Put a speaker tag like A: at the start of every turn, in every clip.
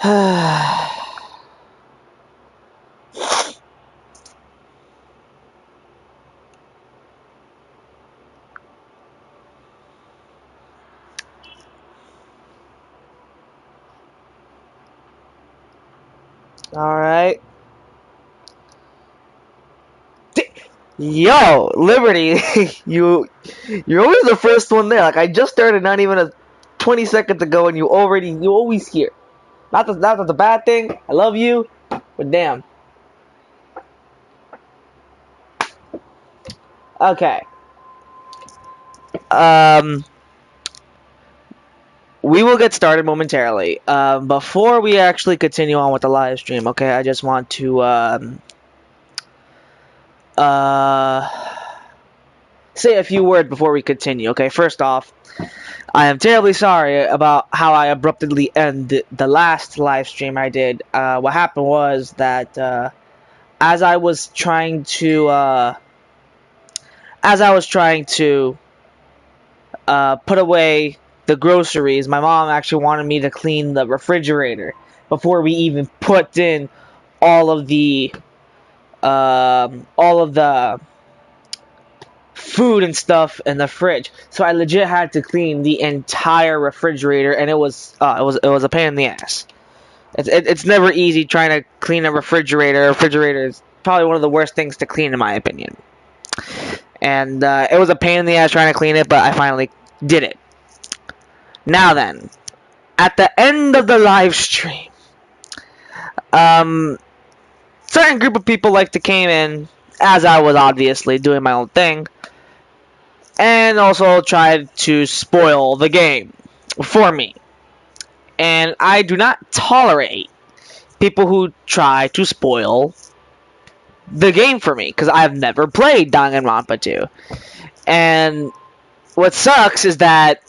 A: Alright. Yo, Liberty, you're always the first one there. Like I just started not even a 20 seconds ago and you always here. Not that's a bad thing. I love you, but damn. Okay. Um we will get started momentarily. Before we actually continue on with the live stream, okay, I just want to uh say a few words before we continue. Okay, first off, I am terribly sorry about how I abruptly ended the last live stream I did. What happened was that as I was trying to put away the groceries, my mom actually wanted me to clean the refrigerator before we even put in all of the food and stuff in the fridge. So I legit had to clean the entire refrigerator, and it was a pain in the ass. It's never easy trying to clean a refrigerator. A refrigerator is probably one of the worst things to clean, in my opinion. And it was a pain in the ass trying to clean it, but I finally did it. Now then, at the end of the live stream, certain group of people like to came in, as I was obviously doing my own thing, and also tried to spoil the game for me. And I do not tolerate people who try to spoil the game for me, because I've never played Danganronpa 2. And what sucks is that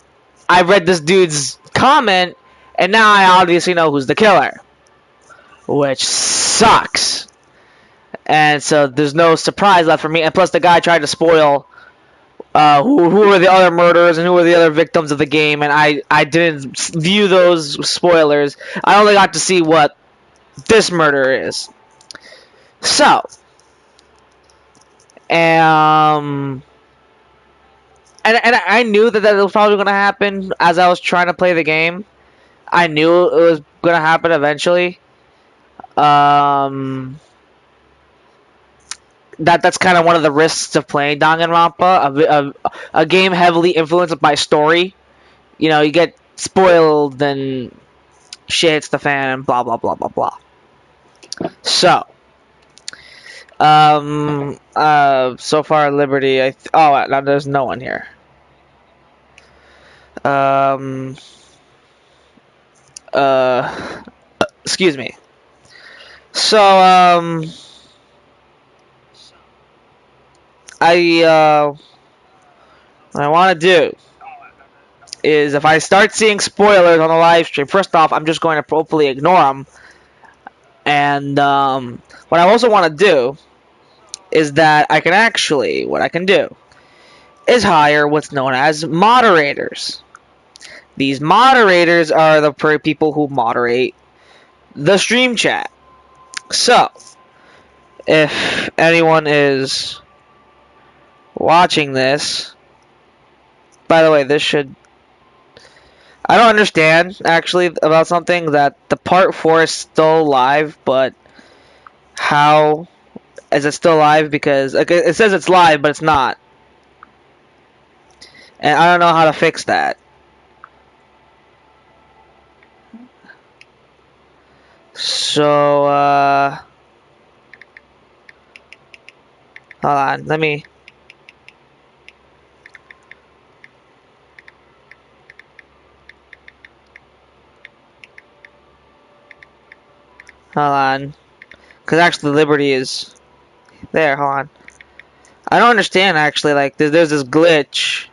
A: I read this dude's comment, and now I obviously know who's the killer, which sucks. And so there's no surprise left for me. And plus, the guy tried to spoil who were the other murderers and who were the other victims of the game, and I didn't view those spoilers. I only got to see what this murder is. So, and I knew that was probably going to happen as I was trying to play the game. I knew it was going to happen eventually. That's kind of one of the risks of playing Danganronpa, a game heavily influenced by story. You know, you get spoiled and shit hits the fan and blah blah blah blah blah. So, so far Liberty. Now there's no one here. Excuse me. So, what I want to do is if I start seeing spoilers on the live stream, first off, I'm just going to hopefully ignore them. And what I also want to do is that what I can do is hire what's known as moderators. These moderators are the people who moderate the stream chat. So, if anyone is watching this, by the way, I don't understand, actually, about something, that the part 4 is still live, but how is it still live? Because it says it's live, but it's not. And I don't know how to fix that. So, hold on, let me... Hold on. Because actually Liberty is... There, hold on. I don't understand, actually, like, there's this glitch.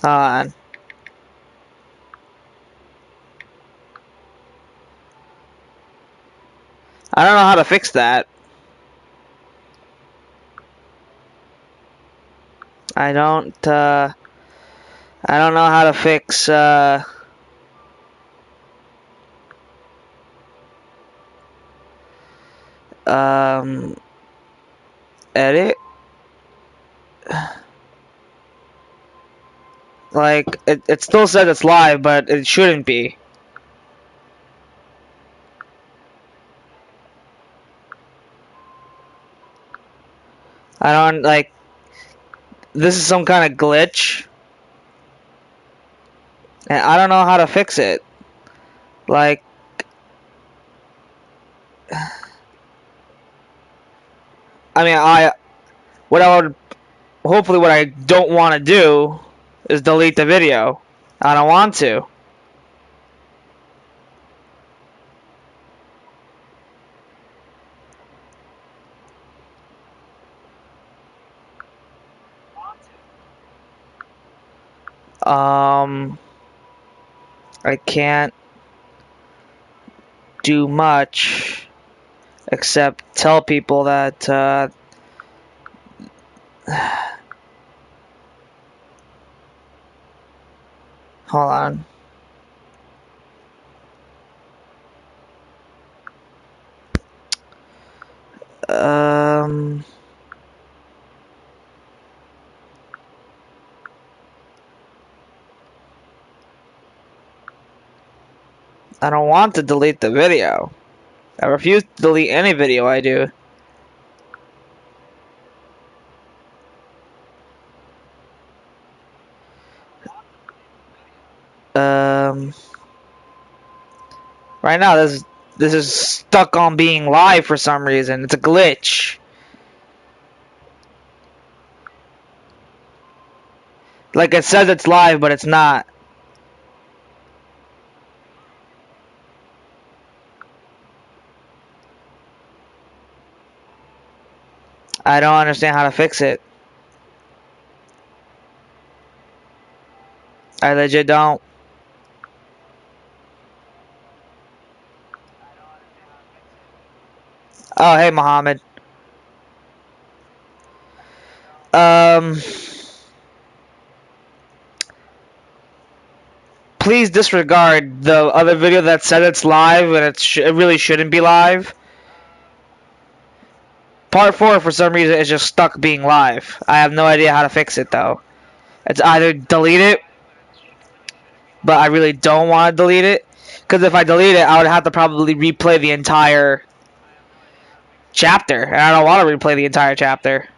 A: Hold on. I don't know how to fix that. I don't know how to fix, edit. Like, it still says it's live, but it shouldn't be. I don't, like, this is some kind of glitch. And I don't know how to fix it. Like, I mean, hopefully what I don't want to do is delete the video. I don't want to. I can't do much except tell people that, hold on. I don't want to delete the video. I refuse to delete any video I do. Right now this is stuck on being live for some reason. It's a glitch. Like it says it's live, but it's not. I don't understand how to fix it. I legit don't. Oh, hey, Mohammed. Please disregard the other video that said it's live and it really shouldn't be live. Part 4, for some reason, is just stuck being live. I have no idea how to fix it, though. It's either delete it, but I really don't want to delete it. Because if I delete it, I would have to probably replay the entire chapter. And I don't want to replay the entire chapter.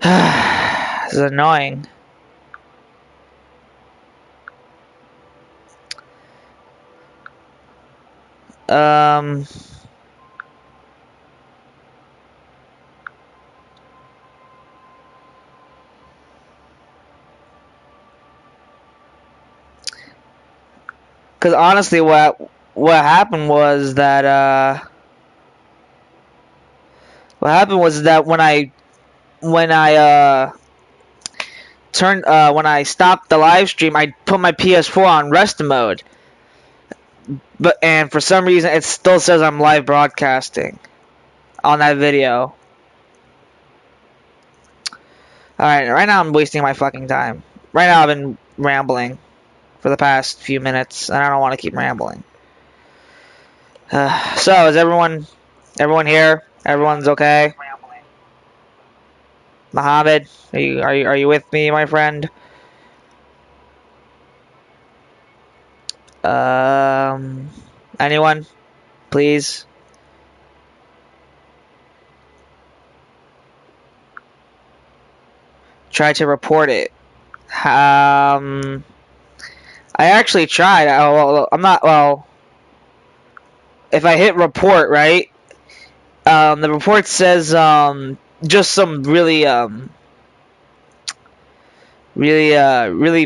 A: This is annoying. Because honestly, what happened was that when I when I stopped the live stream, I put my PS4 on rest mode. And for some reason it still says I'm live broadcasting on that video. Alright, right now I'm wasting my fucking time. Right now I've been rambling for the past few minutes, and I don't want to keep rambling. So, is everyone here? Everyone's okay? Mohammed, are you with me, my friend? Anyone? Please? Try to report it. I actually tried. I'm not, well, if I hit report, right? The report says, just some really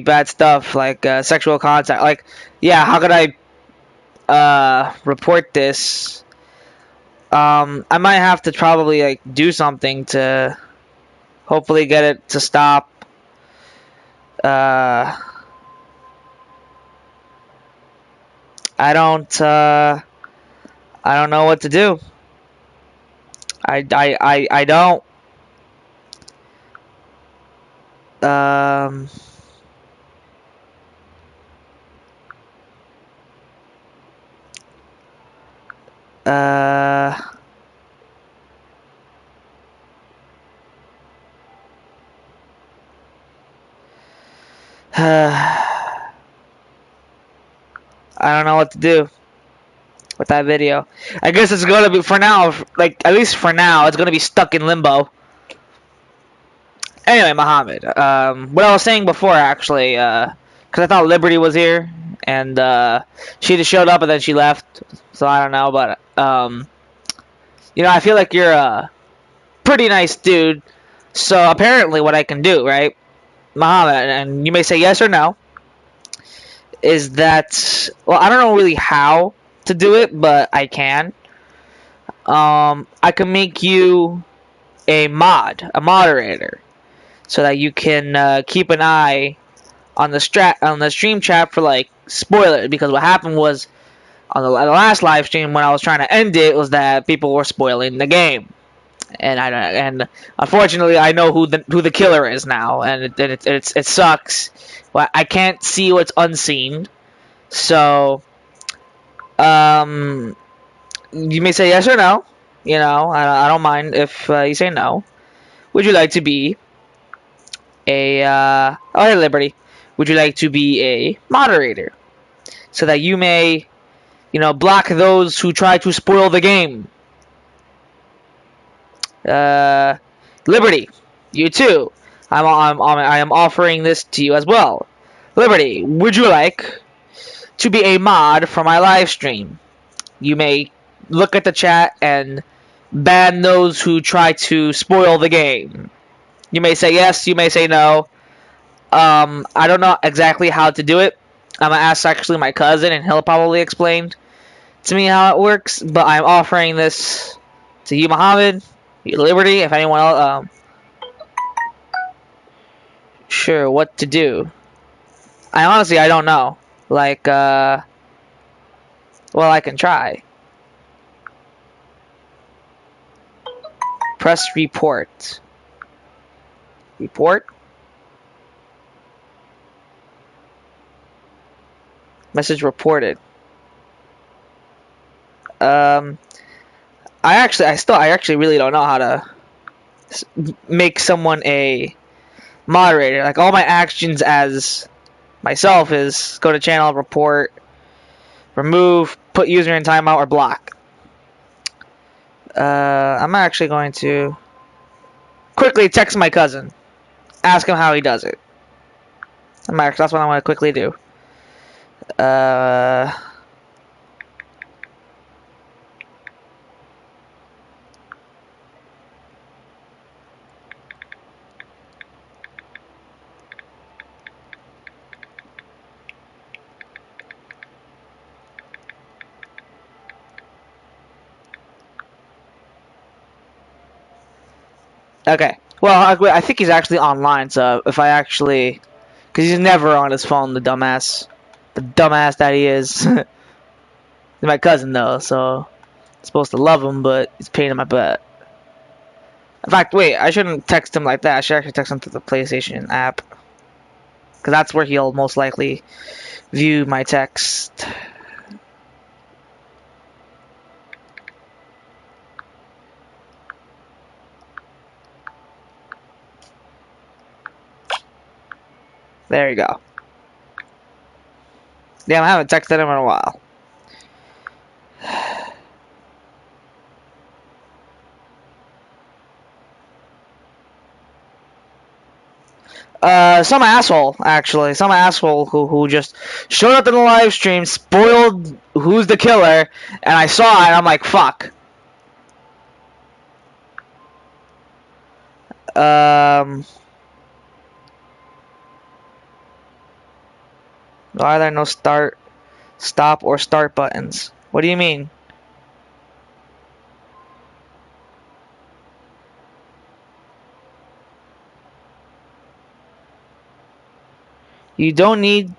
A: bad stuff, like, sexual contact. Like, yeah, how could I, report this? I might have to probably, like, do something to hopefully get it to stop. I don't know what to do. I don't. Um. Uh. I don't know what to do with that video. I guess it's gonna be for now. Like at least for now, it's gonna be stuck in limbo. Anyway, Mohammed. What I was saying before, actually, because I thought Liberty was here, and she just showed up and then she left. So I don't know, but I feel like you're a pretty nice dude. So apparently, what I can do, right, Mohammed, and you may say yes or no, is that well, I don't know really how to do it, but I can. I can make you a moderator, so that you can keep an eye on the stream chat for like spoilers. Because what happened was on the last live stream when I was trying to end it was that people were spoiling the game, and unfortunately I know who the killer is now, and it sucks. But I can't see what's unseen, so um, you may say yes or no. I don't mind if you say no. Would you like to be oh, hey, Liberty. Would you like to be a moderator so that you may, block those who try to spoil the game? Uh, Liberty, you too. I am offering this to you as well. Liberty, would you like to be a mod for my live stream? You may look at the chat and ban those who try to spoil the game. You may say yes, you may say no. I don't know exactly how to do it. I'm gonna ask actually my cousin, and he'll probably explain to me how it works. But I'm offering this to you, Muhammad, you, Liberty. If anyone else, sure, what to do? I don't know. Like, well, I can try. Press report. Report. Message reported. Um, I actually really don't know how to make someone a moderator. Like all my actions as myself is go to channel, report, remove, put user in timeout, or block. I'm actually going to quickly text my cousin, ask him how he does it. That's what I want to quickly do. Uh, okay. Well, I think he's actually online, so if I actually... Because he's never on his phone, the dumbass. The dumbass that he is. He's my cousin, though, so... I'm supposed to love him, but he's a pain in my butt. In fact, wait, I shouldn't text him like that. I should actually text him through the PlayStation app. Because that's where he'll most likely view my text. There you go. Damn, I haven't texted him in a while. Some asshole, actually. Some asshole who just showed up in the live stream, spoiled who's the killer, and I saw it, and I'm like, fuck. Why are there no stop, or start buttons? What do you mean? You don't need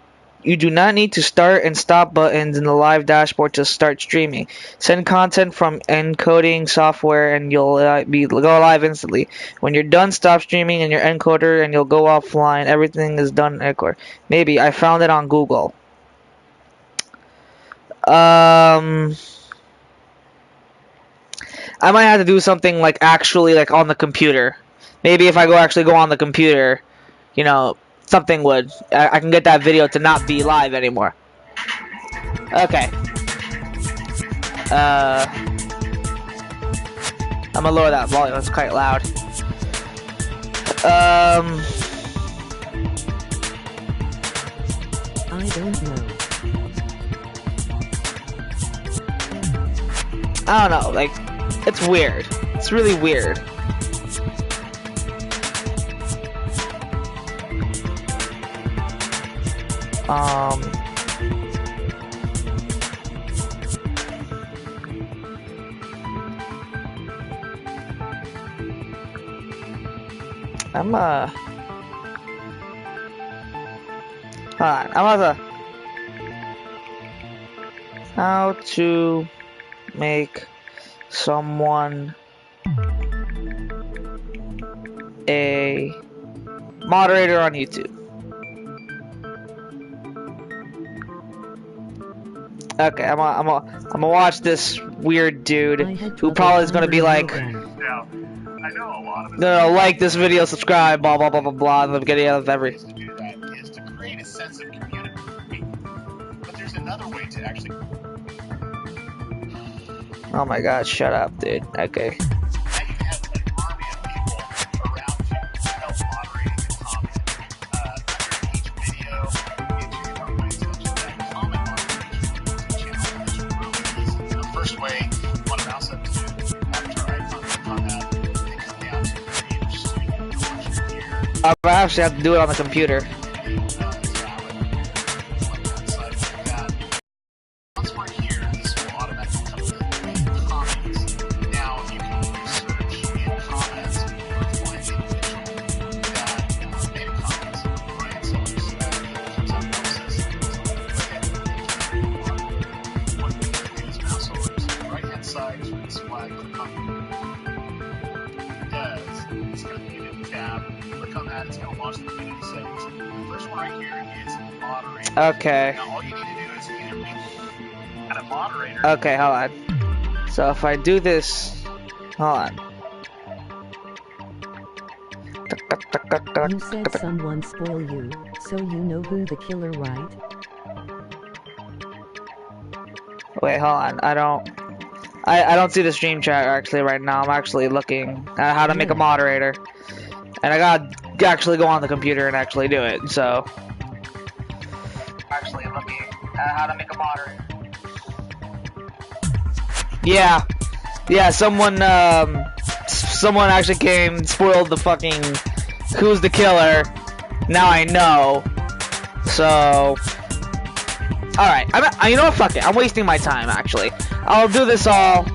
A: You do not need to start and stop buttons in the live dashboard to start streaming. Send content from encoding software and you'll go live instantly. When you're done, stop streaming in your encoder and you'll go offline. Everything is done in encoder. Maybe. I found it on Google. I might have to do something like actually like on the computer. Maybe if I actually go on the computer, you know, something would. I can get that video to not be live anymore. Okay. I'm gonna lower that volume. It's quite loud.
B: I don't know.
A: I don't know. Like, it's weird. It's really weird. Hold on. How to make someone a moderator on YouTube. Okay, I'm gonna watch this weird dude who probably is gonna be like,
C: Now, I know a lot of us
A: no, like this video, subscribe, blah blah blah blah blah, and the beginning of every.
C: to do that is to create a sense of community. But there's another way to actually.
A: Oh my god, shut up, dude. Okay.
C: Now you can have an army of people around you to help moderating and comment. Under each video, if you can my attention that comment moderation to the channel is really easy. The first way, you want to mouse up to avatar icon, click on that, and come down to Creator Studio to launch your gear.
A: I actually have to do it on the computer.
C: Once we're here, this will automatically come in comments. Now you can search in comments for find individual that made a comment. Brian Sellers comes up and says, what you can do is mouse over to the right hand side is where this flag, click on it does. It's going to be in the tab. Click on that, it's going to launch the community settings. The first one right here is moderator.
A: Okay.
C: Now all you need to do is either make a moderator.
A: Okay, hold on. So if I do this, hold on.
B: You said someone spoil you, so you know who the killer, right?
A: Wait, hold on. I don't see the stream chat actually right now. I'm actually looking at how to make a moderator, and I gotta actually go on the computer and actually do it. So, actually looking at how to make a moderator. Yeah, someone actually came, spoiled the fucking who's the killer. Now I know. So, alright, you know what, fuck it, I'm wasting my time actually. I'll do this all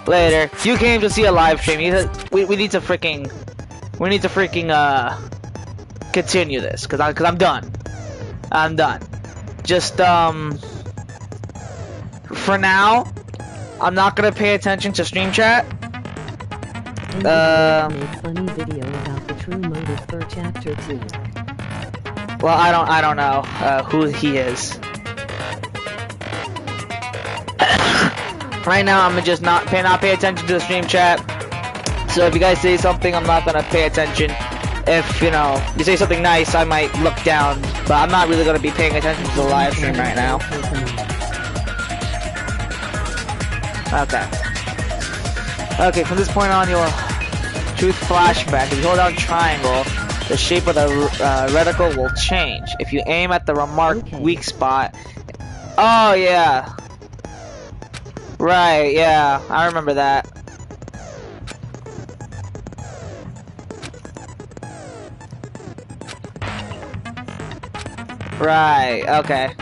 A: later. You came to see a live stream. We need to freaking continue this, cause I'm done. I'm done. Just for now, I'm not gonna pay attention to stream chat.
B: Made funny video about the true motive for chapter 2.
A: Well, I don't know who he is. Right now, I'm just not pay attention to the stream chat. So if you guys say something, I'm not gonna pay attention. If you say something nice, I might look down. But I'm not really gonna be paying attention to the live stream right now. Okay. Okay, from this point on, you'll truth flashback. If you hold down triangle, the shape of the reticle will change. If you aim at the remarked weak spot. Oh yeah. Right, yeah, I remember that. Right, okay.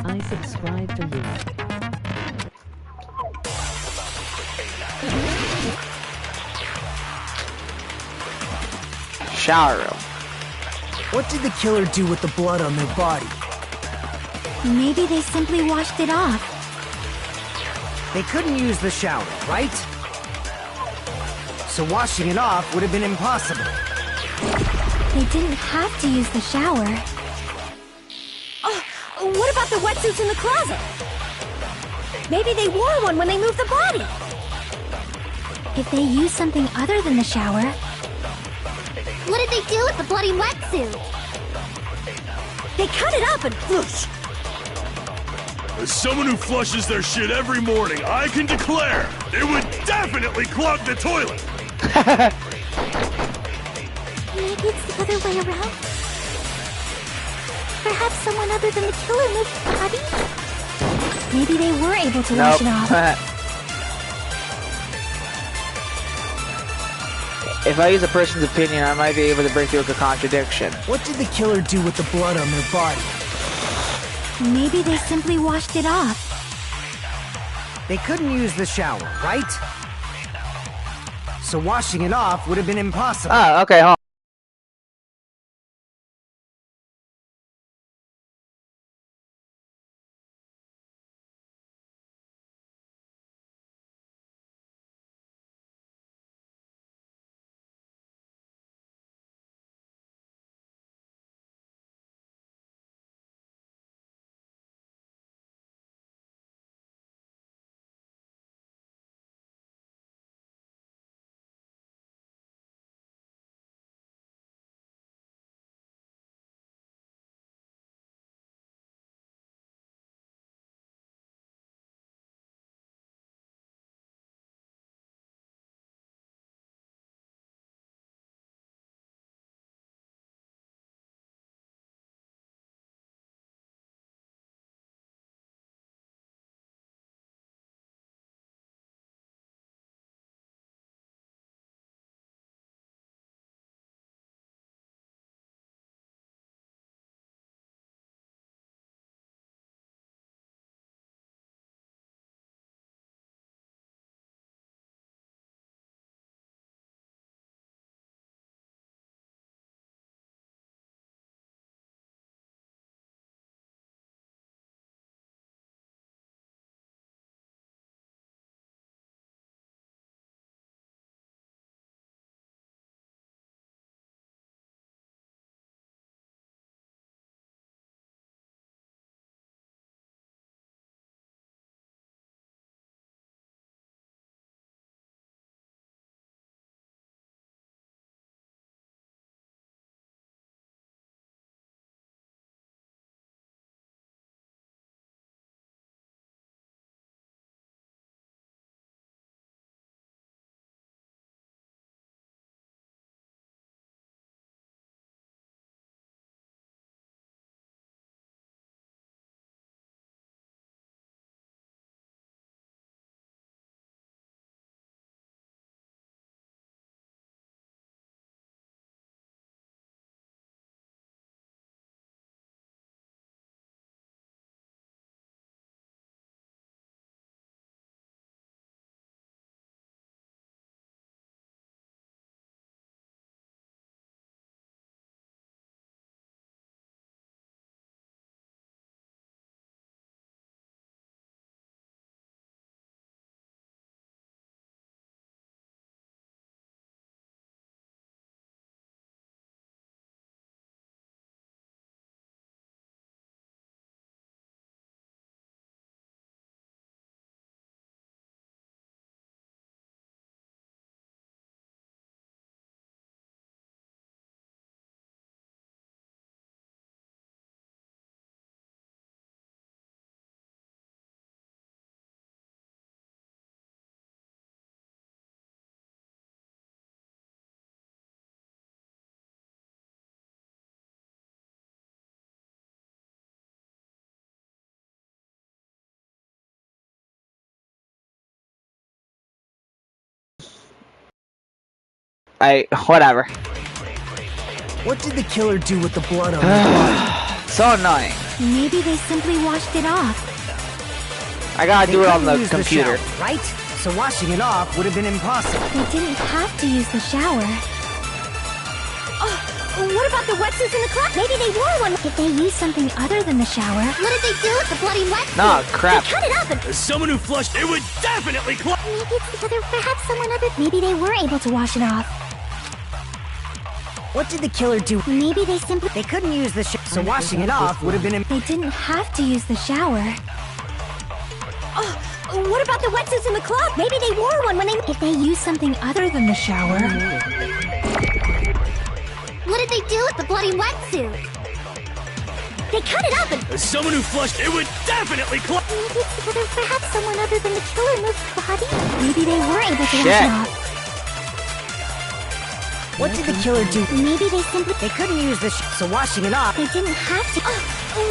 B: I subscribe to you.
A: Shower room.
D: What did the killer do with the blood on their body?
E: Maybe they simply washed it off.
D: They couldn't use the shower, right? So washing it off would have been impossible.
E: They didn't have to use the shower. Oh, what about the wetsuits in the closet? Maybe they wore one when they moved the body. If they used something other than the shower... What did they do with the bloody wetsuit? They cut it up and whoosh!
F: As someone who flushes their shit every morning, I can declare it would definitely clog the toilet.
E: Maybe it's the other way around. Perhaps someone other than the killer moved the body? Maybe they were able to wash it off.
A: If I use a person's opinion, I might be able to break through a contradiction.
D: What did the killer do with the blood on their body?
E: Maybe they simply washed it off.
D: They couldn't use the shower, right? So washing it off would have been impossible.
A: Oh, okay, hold on. Whatever.
D: What did the killer do with the blood on their body?
A: So annoying.
E: Maybe they simply washed it off.
A: I gotta do it on
D: couldn't
A: the
D: use
A: computer.
D: shower, right? So washing it off would have been impossible.
E: They didn't have to use the shower. Oh, what about the wetsuits in the closet? Maybe they wore one. Did they use something other than the shower? What did they do with the bloody wetsuit?
A: Nah, crap.
E: They cut it up and...
F: As someone who flushed, it would definitely clog.
E: Maybe it's the other... Perhaps someone other... Maybe they were able to wash it off.
D: What did the killer do?
E: Maybe they simply...
D: They couldn't use the shower, so washing it off would have been...
E: They didn't have to use the shower. Oh, what about the wetsuits in the closet? Maybe they wore one when they... If they used something other than the shower...
G: What did they do with the bloody wetsuit?
E: They cut it up and...
F: As someone who flushed, it would definitely clog.
E: Maybe it's the other... Perhaps someone other than the killer moved the body? Maybe they were able to wash
A: Shit.
E: it off.
D: What did the killer do?
E: Maybe they simply...
D: They couldn't use the shower, so washing it off...
E: They didn't have to...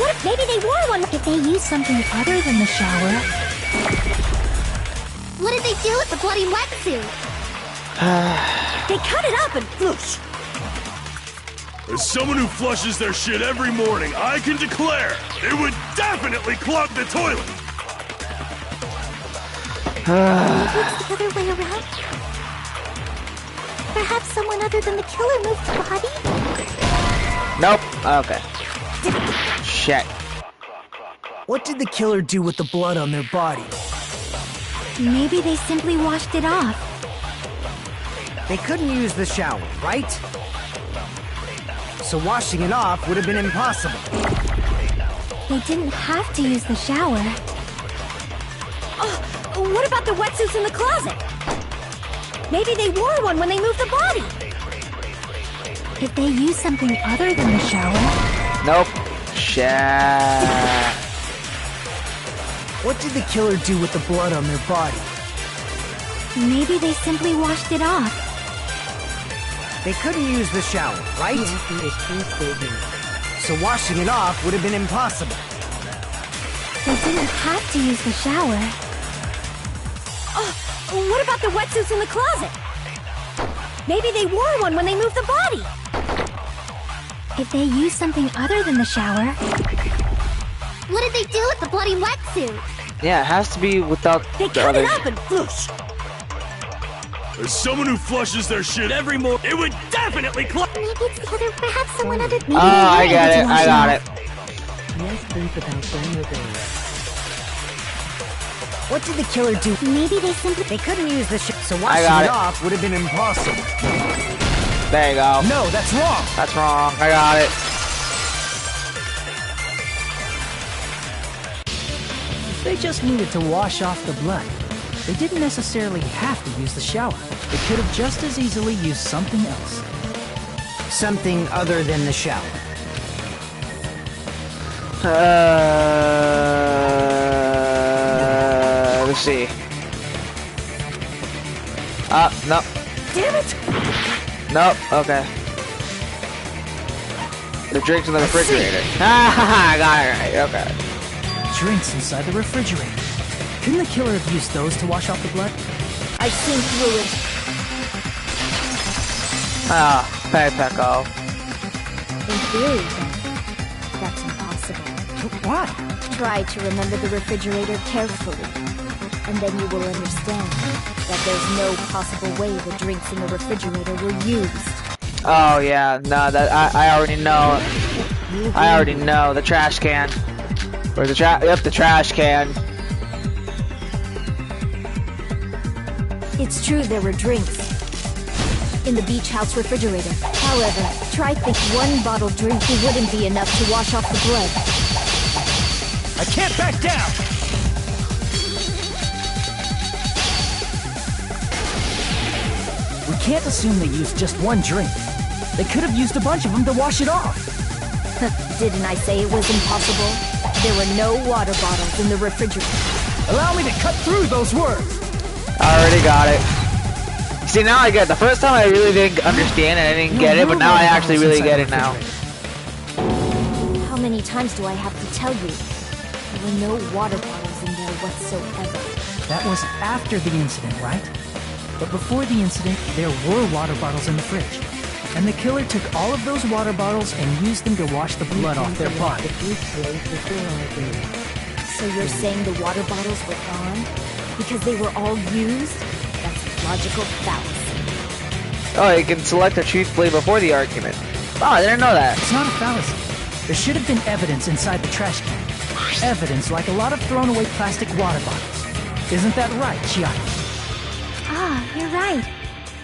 E: what if maybe they wore one? If they used something other than the shower...
G: What did they do with the bloody wetsuit?
E: They cut it up and... Whoosh.
F: As someone who flushes their shit every morning, I can declare it would definitely clog the toilet.
E: Maybe it's the other way around? Perhaps someone other than the killer moved the body?
A: Nope. Okay. Shit.
D: What did the killer do with the blood on their body?
E: Maybe they simply washed it off.
D: They couldn't use the shower, right? So washing it off would have been impossible.
E: They didn't have to use the shower. What about the wetsuits in the closet? Maybe they wore one when they moved the body. If they used something other than the shower...
A: Nope. Shit.
D: What did the killer do with the blood on their body?
E: Maybe they simply washed it off.
D: They couldn't use the shower, right? So washing it off would have been impossible.
E: They didn't have to use the shower. What about the wetsuits in the closet? Maybe they wore one when they moved the body. If they used something other than the shower...
G: What did they do with the bloody wetsuit?
A: Yeah, it has to be without
E: They
A: the
E: cut
A: other...
E: it up and... Whoosh.
F: As someone who flushes their shit every morning, it would definitely clog.
E: Maybe it's the other... Perhaps someone other... Maybe
A: Oh,
E: they were
A: I got
E: able to
A: it.
E: wash
A: I got
E: off.
A: it.
B: Yes, think about vulnerability.
D: What did the killer do?
E: Maybe they simply...
D: They couldn't use the shower, so
A: I
D: washing
A: got
D: it
A: it.
D: off would have been impossible.
A: There you go.
D: No, that's wrong.
A: That's wrong. I got it.
H: If they just needed to wash off the blood, they didn't necessarily have to use the shower. They could have just as easily used something else.
D: Something other than the shower.
A: Let's see. No.
D: Damn it!
A: Nope. Okay. The drinks in the refrigerator. I got it right. Okay.
H: Drinks inside the refrigerator. Couldn't the killer have used those to wash off the blood?
E: I've seen through it.
A: Pecco.
E: In theory, that's impossible.
H: Why?
E: Try to remember the refrigerator carefully, and then you will understand that there's no possible way the drinks in the refrigerator were used.
A: Oh yeah, no, that I already know. I already know the trash can. Where's the Yep, the trash can.
E: It's true there were drinks in the beach house refrigerator. However, try think one bottled drink wouldn't be enough to wash off the blood.
H: I can't back down! We can't assume they used just one drink. They could have used a bunch of them to wash it off.
E: Didn't I say it was impossible? There were no water bottles in the refrigerator.
H: Allow me to cut through those words!
A: I already got it. See, now I get it. The first time I really didn't understand it, I didn't get it, but now I actually really get it now.
E: How many times do I have to tell you? There were no water bottles in there whatsoever.
H: That was after the incident, right? But before the incident, there were water bottles in the fridge. And the killer took all of those water bottles and used them to wash the blood off their body.
E: So you're saying the water bottles were gone? Because they were all used? That's a logical fallacy.
A: Oh, you can select a truthfully before the argument. Oh, I didn't know that.
H: It's not a fallacy. There should have been evidence inside the trash can. Evidence like a lot of thrown away plastic water bottles. Isn't that right, Chiaki?
E: Ah, you're right.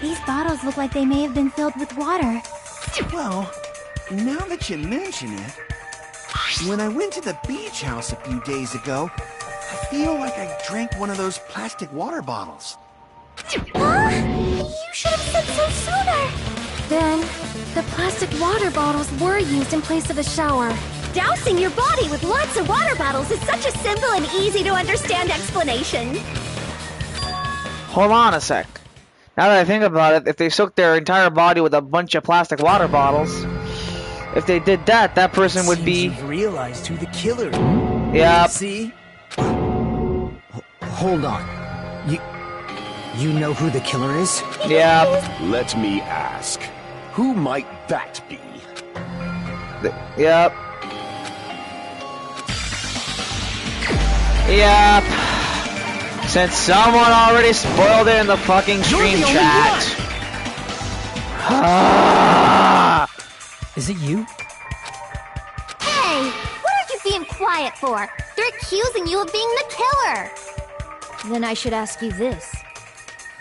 E: These bottles look like they may have been filled with water.
D: Well, now that you mention it, when I went to the beach house a few days ago, I feel like I drank one of those plastic water bottles.
E: Ah, you should have said so sooner. Then, the plastic water bottles were used in place of a shower. Dousing your body with lots of water bottles is such a simple and easy to understand explanation.
A: Hold on a sec. Now that I think about it, if they soaked their entire body with a bunch of plastic water bottles, if they did that, that person would be...
D: You've realized who the killer is.
A: Yep.
D: See? Hold on. You know who the killer is?
A: Yep.
F: Let me ask, who might that be?
A: Yep. Yep. Since someone already spoiled it in the fucking stream chat.
H: Is it you?
G: Hey, what are you being quiet for? They're accusing you of being the killer.
E: Then I should ask you this.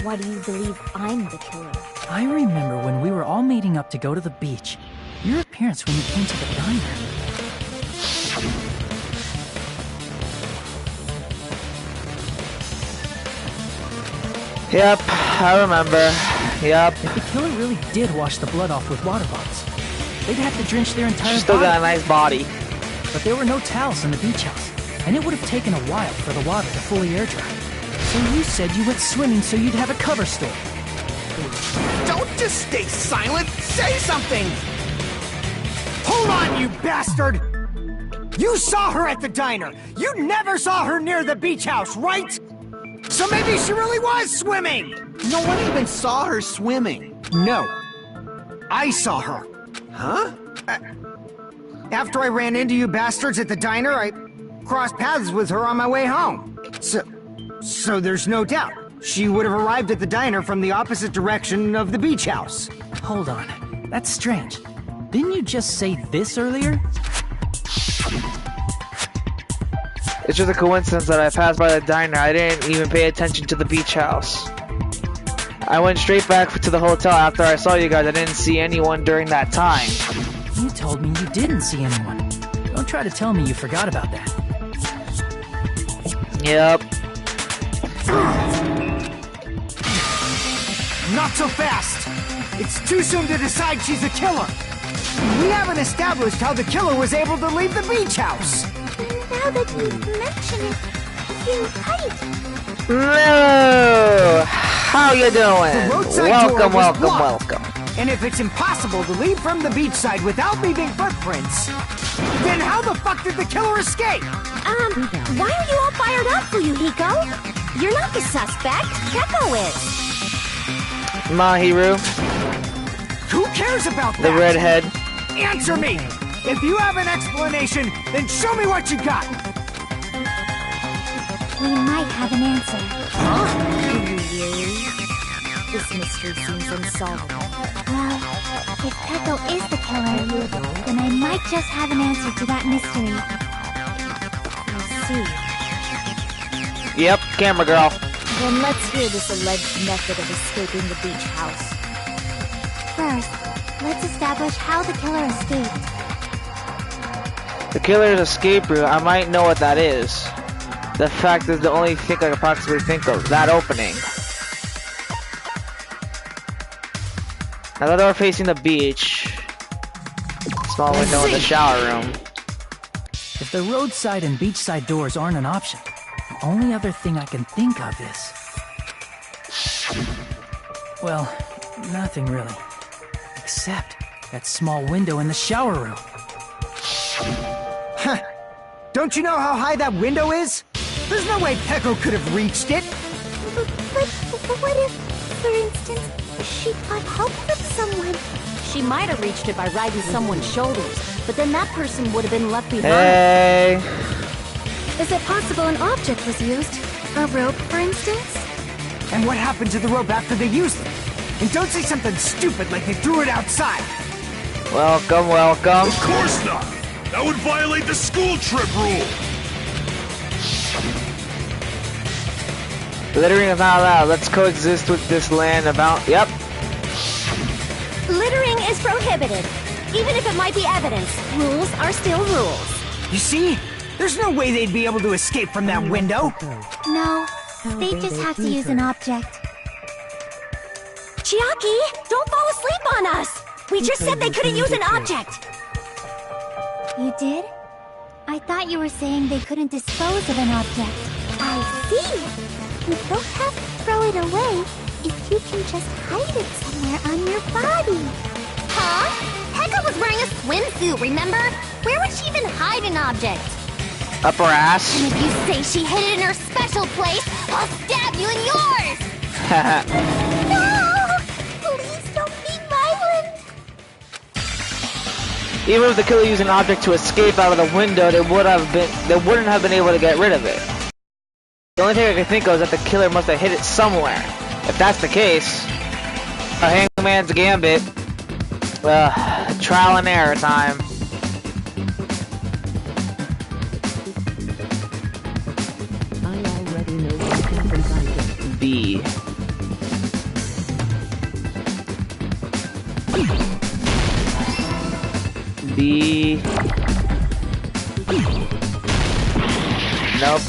E: Why do you believe I'm the killer?
H: I remember when we were all meeting up to go to the beach. Your appearance when you came to the diner.
A: Yep, I remember. Yep.
H: If the killer really did wash the blood off with water bottles, they'd have to drench their entire
A: Still
H: body.
A: got a nice body.
H: But there were no towels in the beach house, and it would have taken a while for the water to fully air dry. So you said you went swimming so you'd have a cover story.
D: Don't just stay silent! Say something! Hold on, you bastard! You saw her at the diner! You never saw her near the beach house, right? So maybe she really was swimming! No one even saw her swimming. No. I saw her. Huh? After I ran into you bastards at the diner, I crossed paths with her on my way home. So there's no doubt. She would have arrived at the diner from the opposite direction of the beach house.
H: Hold on. That's strange. Didn't you just say this earlier?
A: It's just a coincidence that I passed by the diner. I didn't even pay attention to the beach house. I went straight back to the hotel after I saw you guys. I didn't see anyone during that time.
H: You told me you didn't see anyone. Don't try to tell me you forgot about that.
A: Yep.
D: Not so fast! It's too soon to decide she's a killer! We haven't established how the killer was able to leave the beach house!
E: Now that you mention it, you're right.
A: Hello! How you doing?
D: The roadside door
A: Welcome,
D: was
A: welcome,
D: blocked.
A: welcome.
D: And if it's impossible to leave from the beachside without leaving footprints, then how the fuck did the killer escape?
E: Why are you all fired up, Fuyuhiko? You're not the suspect. Keko is.
A: Mahiru,
D: Who cares about that?
A: the redhead.
D: Answer me! If you have an explanation, then show me what you got!
E: We might have an answer.
D: Huh?
E: This mystery seems unsolvable. Well, if Keko is the killer, then I might just have an answer to that mystery. We'll see.
A: Yep, camera girl.
E: Then let's hear this alleged method of escaping the beach house. First, let's establish how the killer escaped.
A: The killer's escape route, I might know what that is. The fact is the only thing I can possibly think of. That opening. Now that we're facing the beach. Small window in the shower room.
H: If the roadside and beachside doors aren't an option, the only other thing I can think of is... Well, nothing really. Except that small window in the shower room.
D: Huh. Don't you know how high that window is? There's no way Peko could have reached it!
E: But what if, for instance, she got help from someone? She might have reached it by riding someone's shoulders, but then that person would have been left behind.
A: Hey.
E: Is it possible an object was used? A rope, for instance?
D: And what happened to the rope after they used it? And don't say something stupid like they threw it outside!
A: Welcome, welcome.
F: Of course not! That would violate the school trip rule!
A: Littering is not allowed. Let's coexist with this land about. Yep.
E: Littering is prohibited. Even if it might be evidence, rules are still rules.
D: You see? There's no way they'd be able to escape from that window.
E: No, they just have to use an object. Chiaki, don't fall asleep on us! We just said they couldn't use an object!
G: You did? I thought you were saying they couldn't dispose of an object. I see! You don't have to throw it away if you can just hide it somewhere on your body. Huh? Heka was wearing a swimsuit, remember? Where would she even hide an object?
A: Up her ass.
G: And if you say she hid it in her special place, I'll stab you in yours! No! Please don't be violent!
A: Even if the killer used an object to escape out of the window, they wouldn't have been able to get rid of it. The only thing I can think of is that the killer must have hid it somewhere. If that's the case, a hangman's gambit. Trial and error time.
B: I already know what happens, I think.
A: B. B. Nope.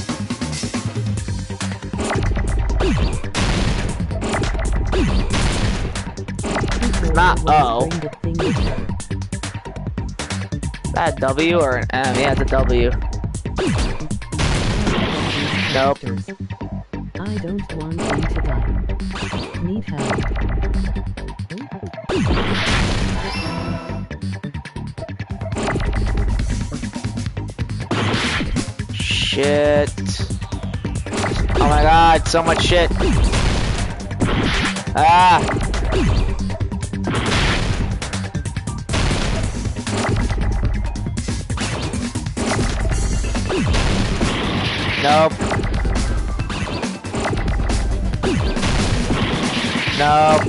A: Not O. That W or an M? Yeah, it's a W. Nope.
B: I don't want them to die. Need help.
A: Shit. Oh my god, so much shit. Ah! Nope. Nope.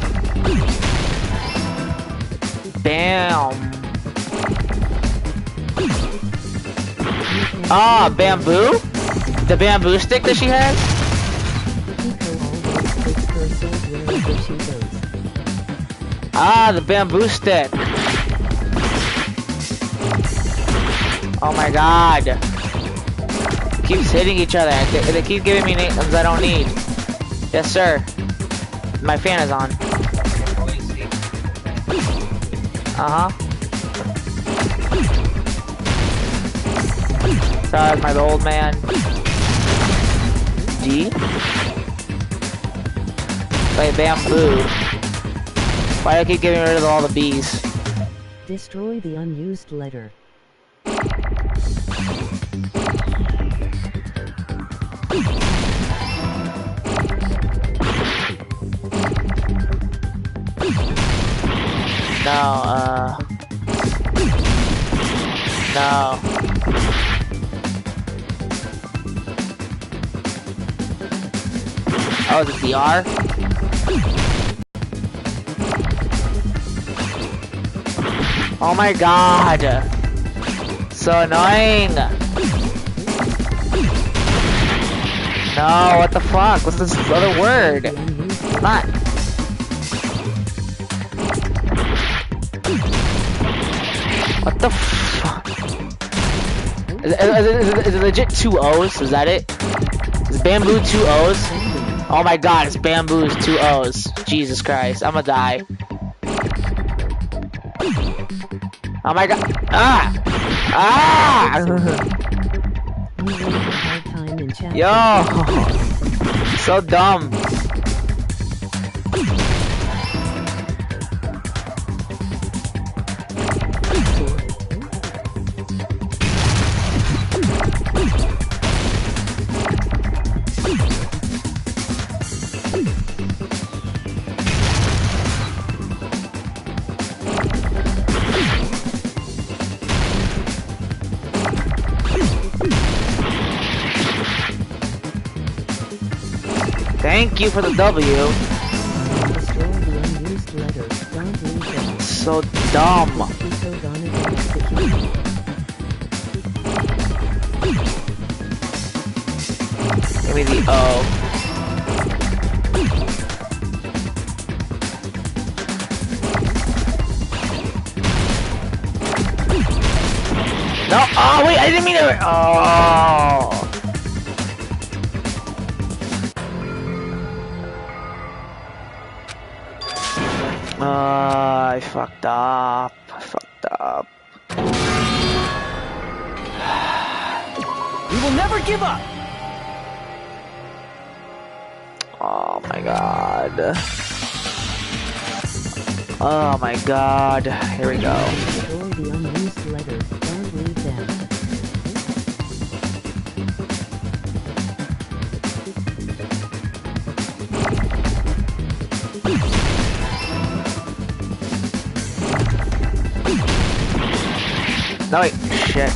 A: Bam. Ah, bamboo? The bamboo stick that she has? Ah, the bamboo stick. Oh my god. Keeps hitting each other. They keep giving me names I don't need. Yes, sir. My fan is on. Uh-huh. Sorry, my old man. D? Like bamboo. Why do I keep getting rid of all the bees?
B: Destroy the unused letter.
A: No, no. Oh, is it the R? Oh my god! So annoying! No, what the fuck? What's this other word? Not. What the fuck? Is it legit 2 O's? Is that it? Is bamboo 2 O's? Oh my god, it's bamboo's 2 O's. Jesus Christ, I'm gonna die. Oh my god. Ah! Ah! Yo! So dumb. Thank you for the W. So dumb. Give me the O. No, oh wait, I didn't mean to. Oh. I fucked up. I fucked up.
H: We will never give up.
A: Oh my god. Oh my god. Here we go.
B: Store the unused letters. Don't read them.
A: No wait, shit.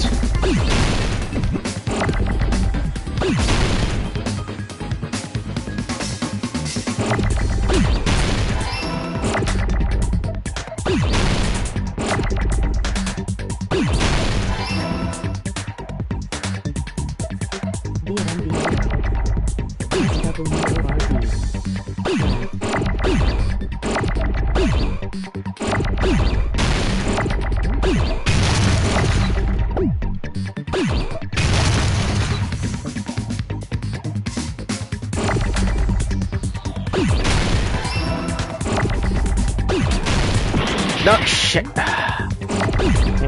A: No, shit. I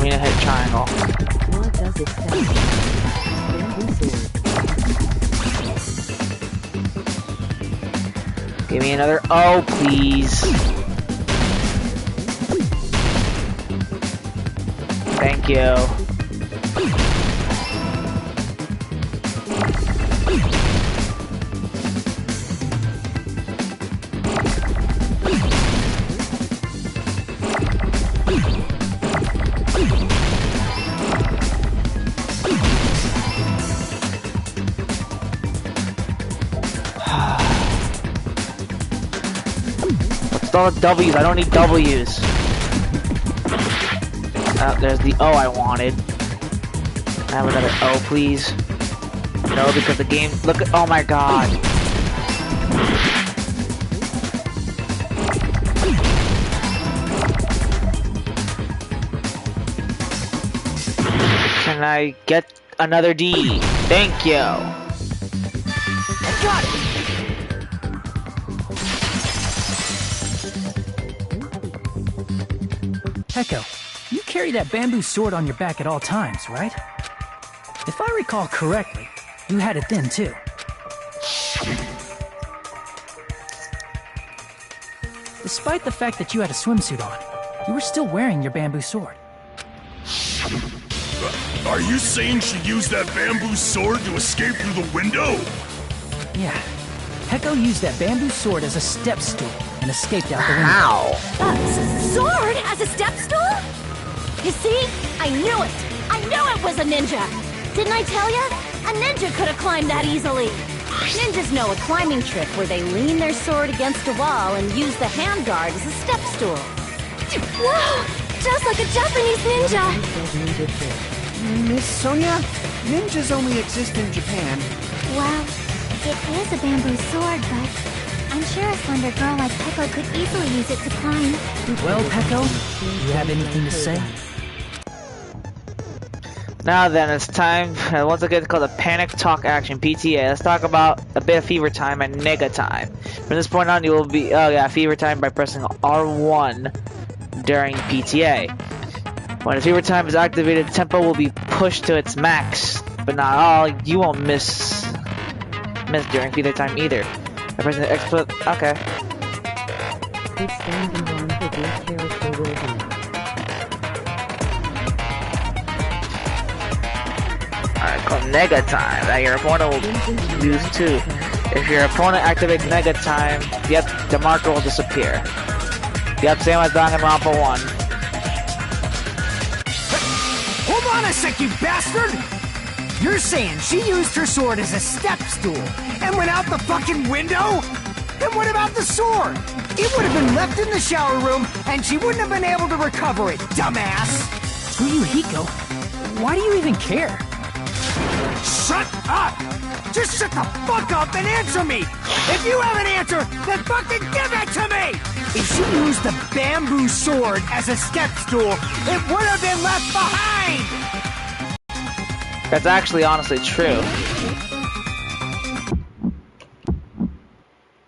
A: mean, I hit triangle.
B: What does it say? Bamboo sword.
A: Give me another O, please. Thank you. What's all the W's? I don't need W's. There's the O I wanted. Can I have another O, please? No, because the game. Look at. Oh my god. Can I get another D? Thank you.
H: I got it. Echo, you carry that bamboo sword on your back at all times, right? If I recall correctly, you had it then too. Despite the fact that you had a swimsuit on, you were still wearing your bamboo sword.
F: Are you saying she used that bamboo sword to escape through the window?
H: Yeah. Heko used that bamboo sword as a step stool and escaped out the window.
A: How?
E: Sword as a step stool? You see? I knew it! I knew it was a ninja! Didn't I tell ya? A ninja could have climbed that easily. Ninjas know a climbing trick where they lean their sword against a wall and use the handguard as a step stool.
G: Whoa! Just like a Japanese ninja!
D: Miss Sonia, ninjas only exist in Japan.
G: Well, it is a bamboo sword, but I'm sure a slender girl like Peko could easily use it to climb.
H: Well, Peko, do you have anything to say?
A: Now then, it's time, once again, it's called a Panic Talk Action, PTA. Let's talk about a bit of fever time and nega time. From this point on, you will be, fever time by pressing R1 during PTA. When the fever time is activated, tempo will be pushed to its max, but not all. You won't miss during fever time either. By pressing the X, okay.
B: This Danganronpa character will be.
A: Alright, called Nega Time. That your opponent will lose 2. If your opponent activates Nega Time, yep, the marker will disappear. Yep, same as Danganronpa 1.
D: Hold on a sec, you bastard! You're saying she used her sword as a step stool and went out the fucking window? And what about the sword? It would have been left in the shower room and she wouldn't have been able to recover it, dumbass!
H: Fuyuhiko, why do you even care?
D: Shut up! Just shut the fuck up and answer me! If you have an answer, then fucking give it to me! If she used the bamboo sword as a step stool, it would have been left behind!
A: That's actually honestly true.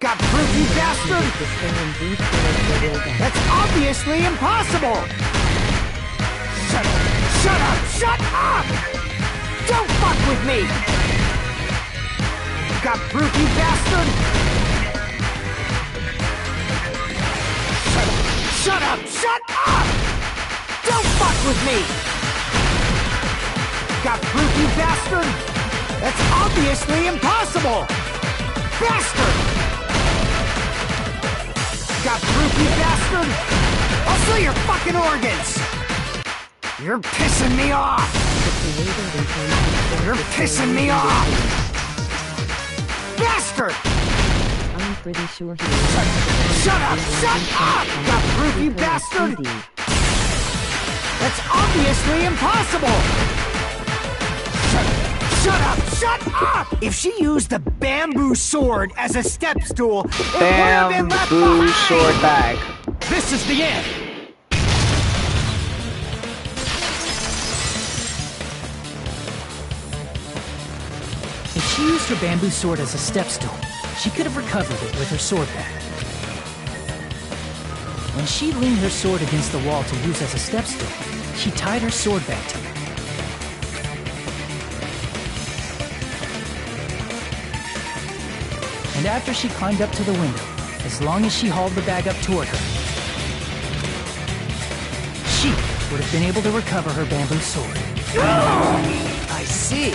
D: Got proof, you bastard? That's obviously impossible! Shut up! Shut up! Shut up! Don't fuck with me! Got proof, you bastard? Shut up! Shut up! Don't fuck with me! Got proof, you bastard? That's obviously impossible! Bastard! Got proof, you bastard? I'll sell your fucking organs! You're pissing me off! You're pissing me off! Bastard!
B: I'm pretty sure he
D: Shut up! Shut up! Got proof, you bastard? That's obviously impossible! Shut up! Shut up! If she used the bamboo sword as a step stool, it would have been left
A: Bamboo
D: behind!
A: sword bag.
D: This is the end!
H: If she used her bamboo sword as a step stool, she could have recovered it with her sword bag. When she leaned her sword against the wall to use as a step stool, she tied her sword bag to it. And after she climbed up to the window, as long as she hauled the bag up toward her, she would have been able to recover her bamboo sword.
I: I see.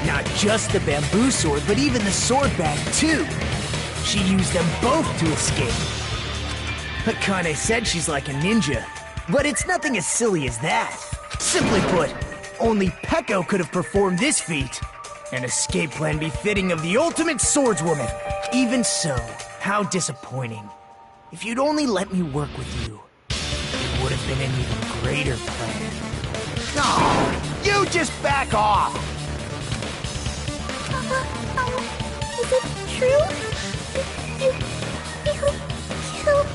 I: Not just the bamboo sword, but even the sword bag, too. She used them both to escape. Akane said she's like a ninja, but it's nothing as silly as that. Simply put, only Peko could have performed this feat. An escape plan befitting of the ultimate swordswoman. Even so, how disappointing. If you'd only let me work with you, it would have been an even greater plan. Oh, you just back off!
G: Is it true? You killed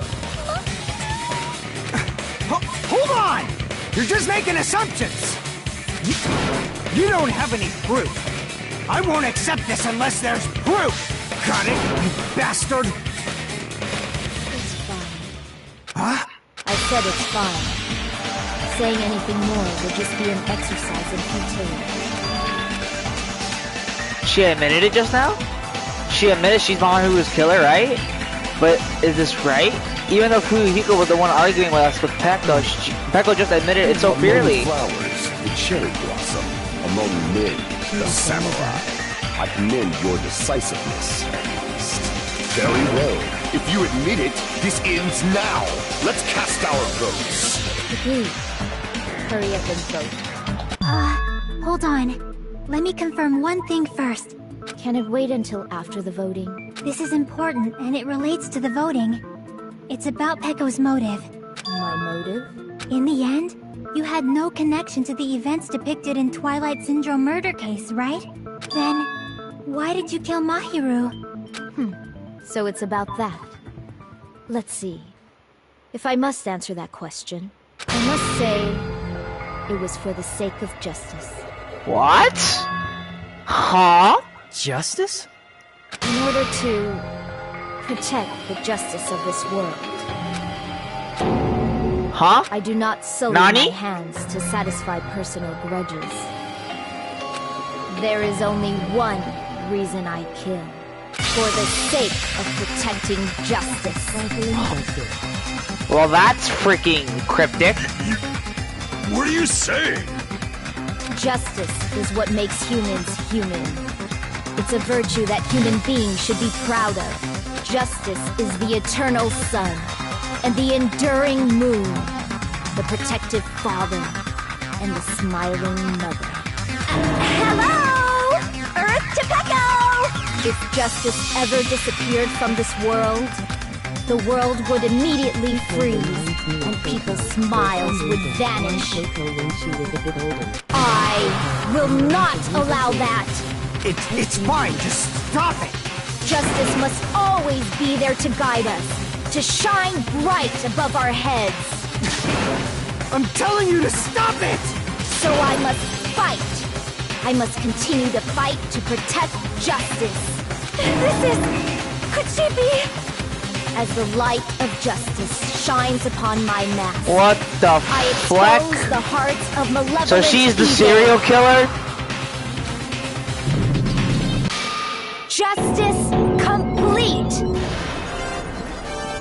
D: Hold on! You're just making assumptions! You don't have any proof. I won't accept this unless there's proof! Got it, you bastard?
E: It's fine.
D: Huh?
E: I said it's fine. Saying anything more would just be an exercise in futility.
A: She admitted it just now? She admitted she's the one who was killer, right? But is this right? Even though Fuyuhiko was the one arguing with us with Peko, Peko just admitted it so clearly.
F: Among flowers, the cherry blossom. Among men, the samurai. I commend your decisiveness. Very well. If you admit it, this ends now. Let's cast our votes.
E: Agreed. Hurry up and vote.
G: Hold on. Let me confirm one thing first.
E: Can it wait until after the voting?
G: This is important, and it relates to the voting. It's about Peko's motive.
E: My motive?
G: In the end, you had no connection to the events depicted in Twilight Syndrome murder case, right? Then, why did you kill Mahiru?
E: So it's about that. Let's see. If I must answer that question, I must say it was for the sake of justice.
A: What? Huh?
H: Justice?
E: In order to protect the justice of this world.
A: Huh?
E: I do not sully
A: Nani?
E: my hands to satisfy personal grudges. There is only one reason I kill. For the sake of protecting justice.
A: Well, that's freaking cryptic.
F: What are you saying?
E: Justice is what makes humans human. It's a virtue that human beings should be proud of. Justice is the eternal sun and the enduring moon, the protective father and the smiling mother. Hello! Earth to Peko! If justice ever disappeared from this world, the world would immediately freeze and people's smiles would vanish.
B: When she was a bit older.
E: I will not allow that.
D: It's fine. Just stop it.
E: Justice must always be there to guide us, to shine bright above our heads.
D: I'm telling you to stop it.
E: So I must fight. I must continue to fight to protect justice. Could she be? As the light of justice shines upon my mask,
A: What the
E: I
A: fleck?
E: expose the hearts of malevolent
A: So she's the
E: evil.
A: serial killer?
E: Justice complete.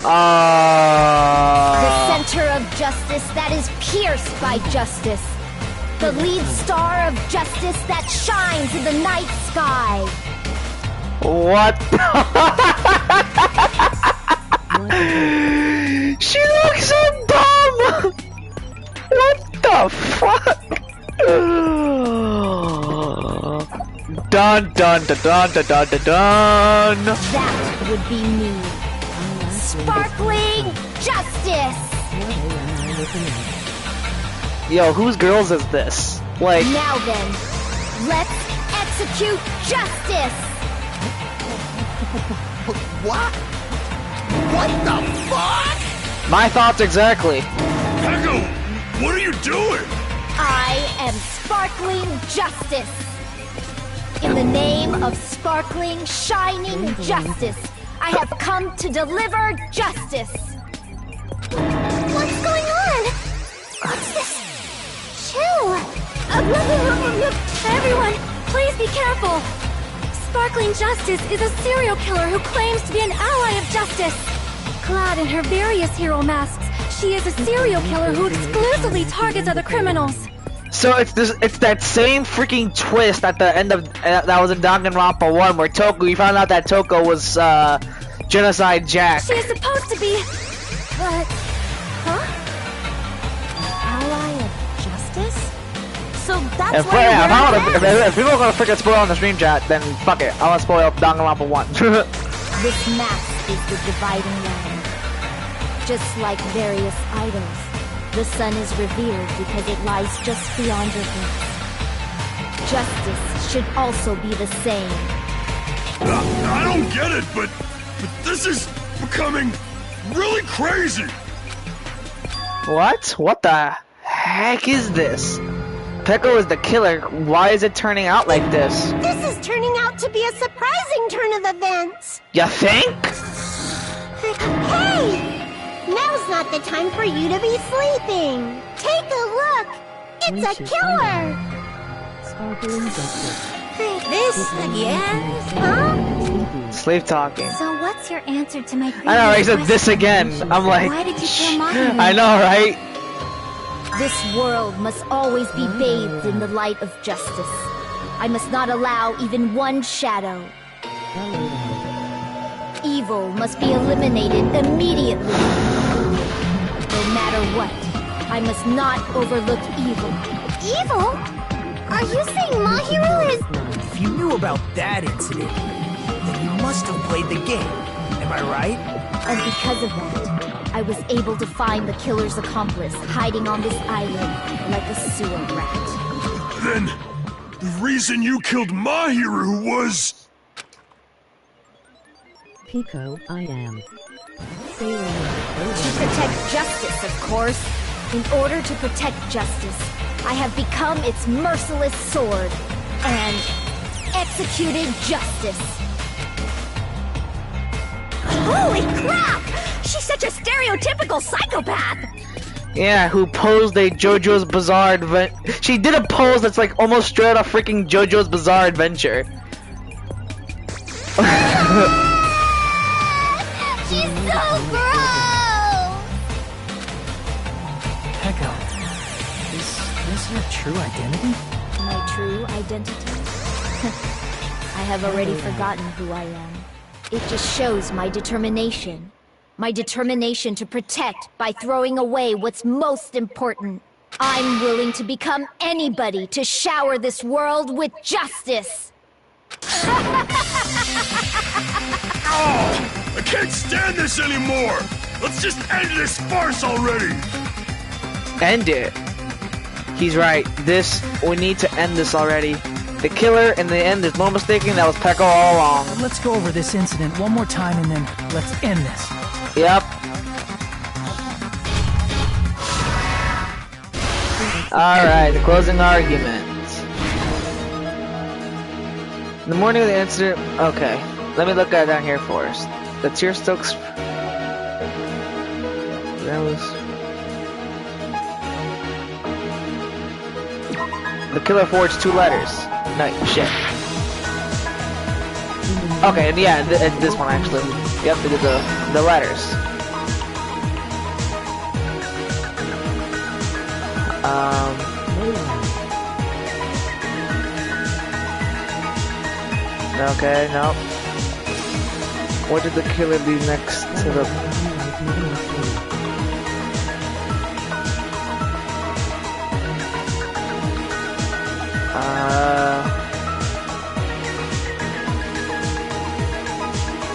E: The center of justice that is pierced by justice. The lead star of justice that shines in the night sky.
A: What? She looks so dumb! What the fuck? Dun dun dun dun dun dun dun dun!
E: That would be me. Sparkling justice!
A: Yo, whose girls is this? Like,
E: Now then, let's execute justice!
F: What? What the fuck?
A: my thoughts exactly.
F: Echo, what are you doing?
E: I am sparkling justice. In the name of sparkling, shining justice, I have come to deliver justice.
G: What's going on? What's this? Chill.
E: Everyone, please be careful. Sparkling Justice is a serial killer who claims to be an ally of justice. Clad in her various hero masks, she is a serial killer who exclusively targets other criminals.
A: So it's that same freaking twist at the end of that was in Danganronpa 1 where we found out that Toko was Genocide Jack.
E: She is supposed to be... But... Huh? Ally of justice? So that's
A: If,
E: why
A: yeah,
E: you're wearing
A: if people are gonna freaking spoil on the stream chat, then fuck it. I wanna spoil Danganronpa 1.
E: This mask is the dividing line. Just like various idols, the sun is revered because it lies just beyond your gaze. Justice should also be the same.
F: I don't get it, but this is becoming really crazy.
A: What? What the heck is this? Peko is the killer. Why is it turning out like this?
G: This is turning out to be a surprising turn of events.
A: You think?
G: Hey! Now's not the time for you to be sleeping. Take a look. It's a killer.
B: Sparkling justice.
G: This again? Huh?
A: Sleep talking.
G: So what's your answer to my
A: I know, right? He said this
G: question?
A: again. I'm like,
G: Why did you kill Mommy?
A: I know, right?
E: This world must always be bathed in the light of justice. I must not allow even one shadow. Evil must be eliminated immediately. No matter what, I must not overlook evil.
G: Evil? Are you saying Mahiro is...
I: If you knew about that incident, then you must have played the game. Am I right?
E: And because of that, I was able to find the killer's accomplice hiding on this island like a sewer rat.
F: Then, the reason you killed Mahiru was...
B: Pico, I am. Sailor
E: To protect justice, of course. In order to protect justice, I have become its merciless sword and executed justice. Holy crap! She's such a stereotypical psychopath!
A: Yeah, who posed a JoJo's Bizarre Adventure. She did a pose that's like almost straight out of freaking JoJo's Bizarre Adventure.
G: She's so gross!
I: Peko, is this your true identity?
E: My true identity? I have already forgotten who I am. It just shows my determination. My determination to protect by throwing away what's most important. I'm willing to become anybody to shower this world with justice.
F: Oh, I can't stand this anymore! Let's just end this farce already!
A: End it. He's right. We need to end this already. The killer, in the end, there's no mistaking, that was Pekko all along.
H: Let's go over this incident one more time and then let's end this.
A: Yep. Alright, the closing argument. In the morning of the incident, okay. Let me look at down here first. The tear stokes. That was. The killer forged 2 letters. No, shit. Okay, and yeah, this one actually. Yep, they did the letters. Okay, nope. What did the killer leave next to the...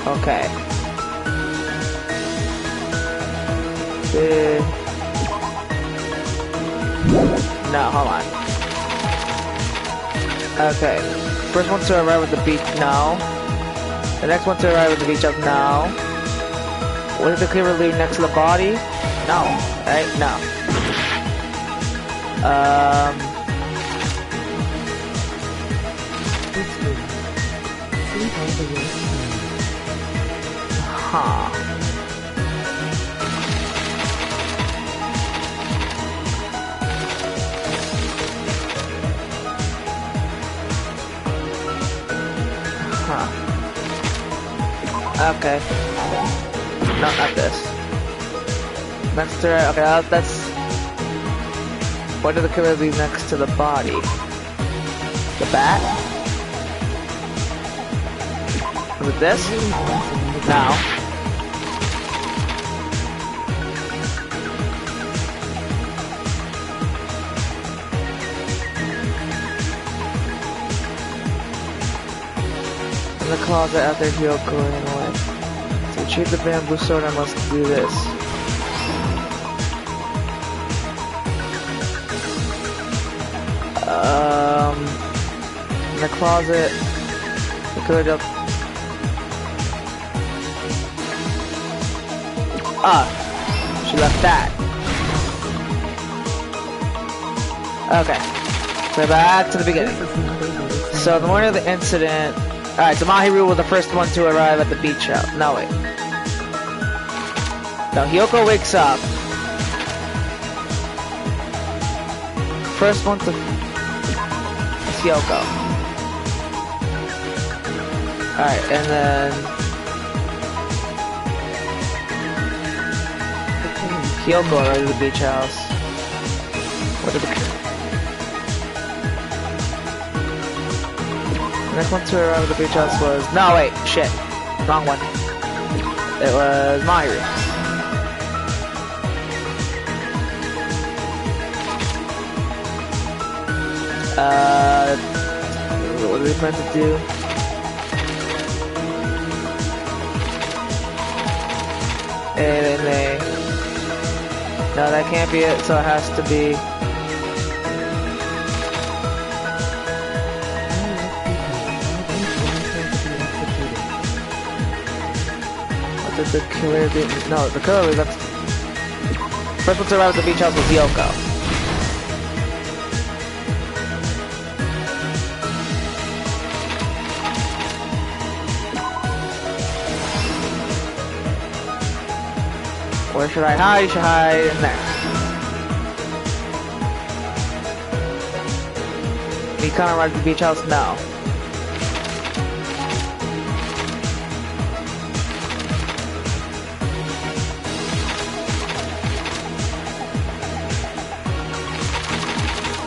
A: Okay. No, hold on. Okay. First one to arrive at the beach, no. The next one to arrive at the beach, up, no. What did the killer leave next to the body? No. Right? No. Huh. Okay. No, not this. Next to okay, that's... What did the killer leave next to the body? The bat? Was it this? No. In the closet after Hyoko ran away. To retrieve the bamboo sword, I must do this. In the closet, the killer jumped. She left that. Okay. So back to the beginning. So the morning of the incident. Alright, so Mahiru was the first one to arrive at the beach house. No, wait. No, Hyoko wakes up. First one to... It's Hyoko. Alright, and then... Hyoko arrived at the beach house. What did the... The next one to arrive at the beach house was... No, wait, shit. Wrong one. It was Mahiru. What do we plan to do? And they... No, that can't be it, so it has to be... Did the killer do? No, the killer was left. First one to arrive at the beach house was Yoko. Where should I hide? You should hide in there. Mikana arrived at the beach house? No.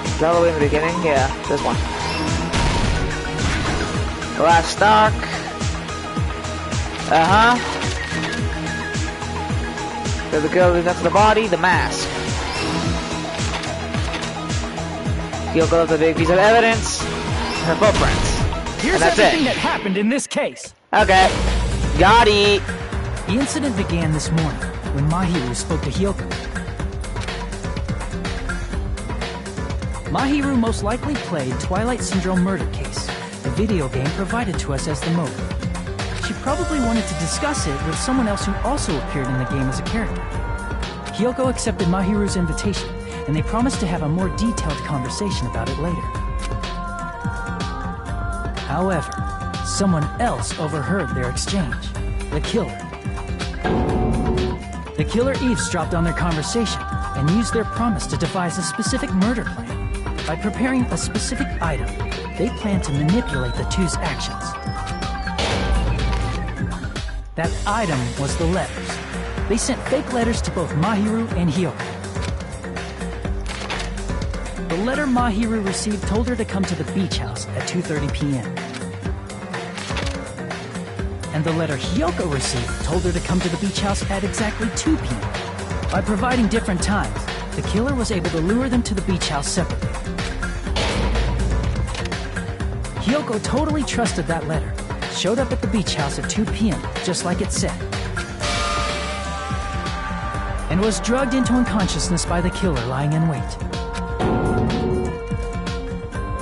A: Is that all the way in the beginning? Yeah, this one. The last stock. There's the girl next to the body, the mask. Kyoko left a big piece of evidence, her footprints.
H: Here's
A: and that's
H: everything
A: it.
H: that happened in this case.
A: Okay. Got it.
H: The incident began this morning when Mahiru spoke to Hyoko. Mahiru most likely played Twilight Syndrome Murder Case, the video game provided to us as the motive. She probably wanted to discuss it with someone else who also appeared in the game as a character. Hyoko accepted Mahiru's invitation, and they promised to have a more detailed conversation about it later. However, someone else overheard their exchange. The killer. The killer eavesdropped on their conversation and used their promise to devise a specific murder plan. By preparing a specific item, they planned to manipulate the two's actions. That item was the letters. They sent fake letters to both Mahiru and Hyoko. The letter Mahiru received told her to come to the beach house at 2:30 p.m. And the letter Hyoko received told her to come to the beach house at exactly 2 p.m. By providing different times, the killer was able to lure them to the beach house separately. Hyoko totally trusted that letter, showed up at the beach house at 2 p.m., just like it said, and was drugged into unconsciousness by the killer lying in wait.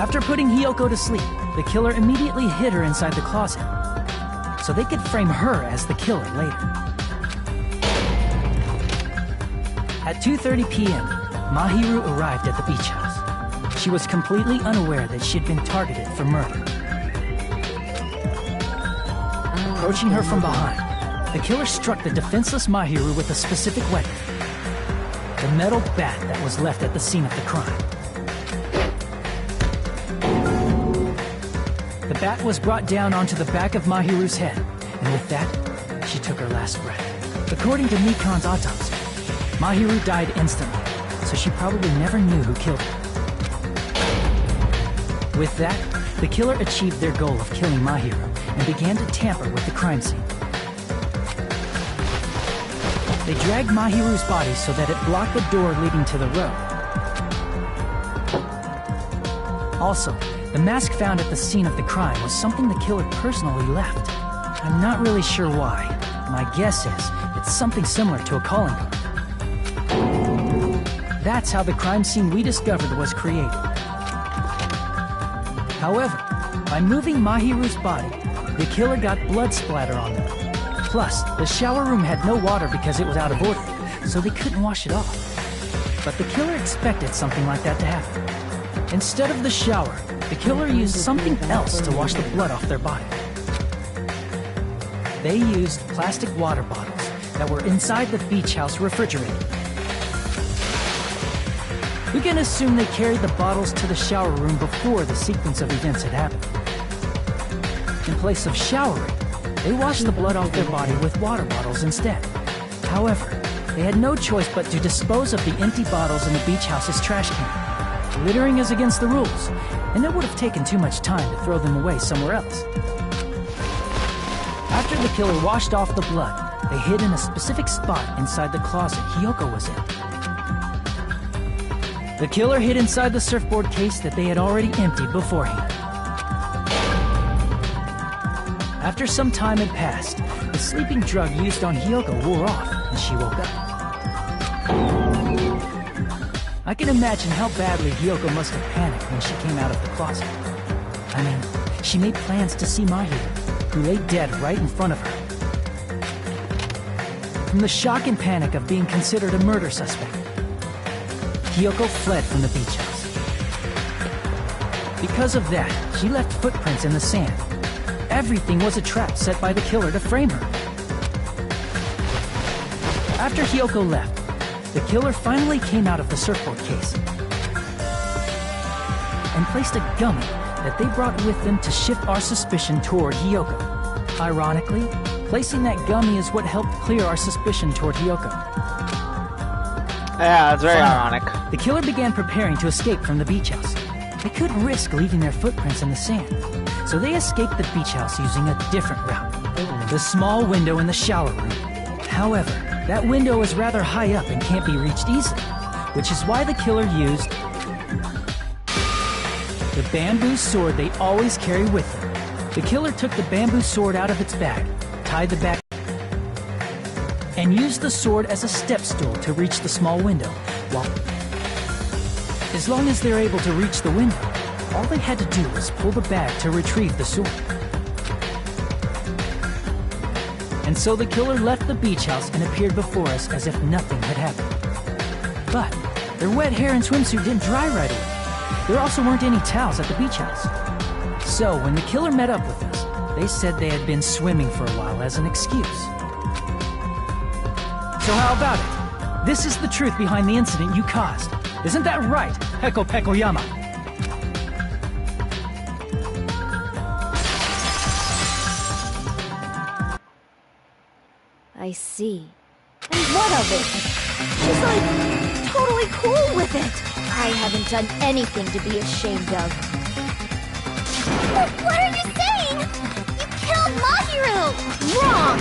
H: After putting Hyoko to sleep, the killer immediately hid her inside the closet, so they could frame her as the killer later. At 2:30 p.m., Mahiru arrived at the beach house. She was completely unaware that she'd been targeted for murder. Approaching her from behind, the killer struck the defenseless Mahiru with a specific weapon, the metal bat that was left at the scene of the crime. The bat was brought down onto the back of Mahiru's head, and with that, she took her last breath. According to Mikan's autopsy, Mahiru died instantly, so she probably never knew who killed her. With that, the killer achieved their goal of killing Mahiru and began to tamper with the crime scene. They dragged Mahiru's body so that it blocked the door leading to the road. Also, the mask found at the scene of the crime was something the killer personally left. I'm not really sure why. My guess is it's something similar to a calling card. That's how the crime scene we discovered was created. However, by moving Mahiru's body, the killer got blood splatter on them. Plus, the shower room had no water because it was out of order, so they couldn't wash it off. But the killer expected something like that to happen. Instead of the shower, the killer used something else to wash the blood off their body. They used plastic water bottles that were inside the beach house refrigerator. We can assume they carried the bottles to the shower room before the sequence of events had happened. In place of showering, they washed the blood off their body with water bottles instead. However, they had no choice but to dispose of the empty bottles in the beach house's trash can. Littering is against the rules, and it would have taken too much time to throw them away somewhere else. After the killer washed off the blood, they hid in a specific spot inside the closet Hyoko was in. The killer hid inside the surfboard case that they had already emptied beforehand. After some time had passed, the sleeping drug used on Hyoko wore off, and she woke up. I can imagine how badly Hyoko must have panicked when she came out of the closet. I mean, she made plans to see Mahiru, who lay dead right in front of her. From the shock and panic of being considered a murder suspect, Hyoko fled from the beach house. Because of that, she left footprints in the sand. Everything was a trap set by the killer to frame her. After Hyoko left, the killer finally came out of the surfboard case and placed a gummy that they brought with them to shift our suspicion toward Hyoko. Ironically, placing that gummy is what helped clear our suspicion toward Hyoko.
A: Yeah, it's very
H: Finally,
A: ironic.
H: the killer began preparing to escape from the beach house. They couldn't risk leaving their footprints in the sand, so they escaped the beach house using a different route. The small window in the shower room. However, that window is rather high up and can't be reached easily, which is why the killer used the bamboo sword they always carry with them. The killer took the bamboo sword out of its bag, tied the bag. and used the sword as a step stool to reach the small window. As long as they're able to reach the window, all they had to do was pull the bag to retrieve the sword. And so the killer left the beach house and appeared before us as if nothing had happened. But their wet hair and swimsuit didn't dry right away. There also weren't any towels at the beach house. So when the killer met up with us, they said they had been swimming for a while as an excuse. So how about it? This is the truth behind the incident you caused. Isn't that right, Peko Pekoyama?
E: I see. And what of it? She's like, totally cool with it. I haven't done anything to be ashamed of.
G: What are you saying? You killed Mahiru!
E: Wrong!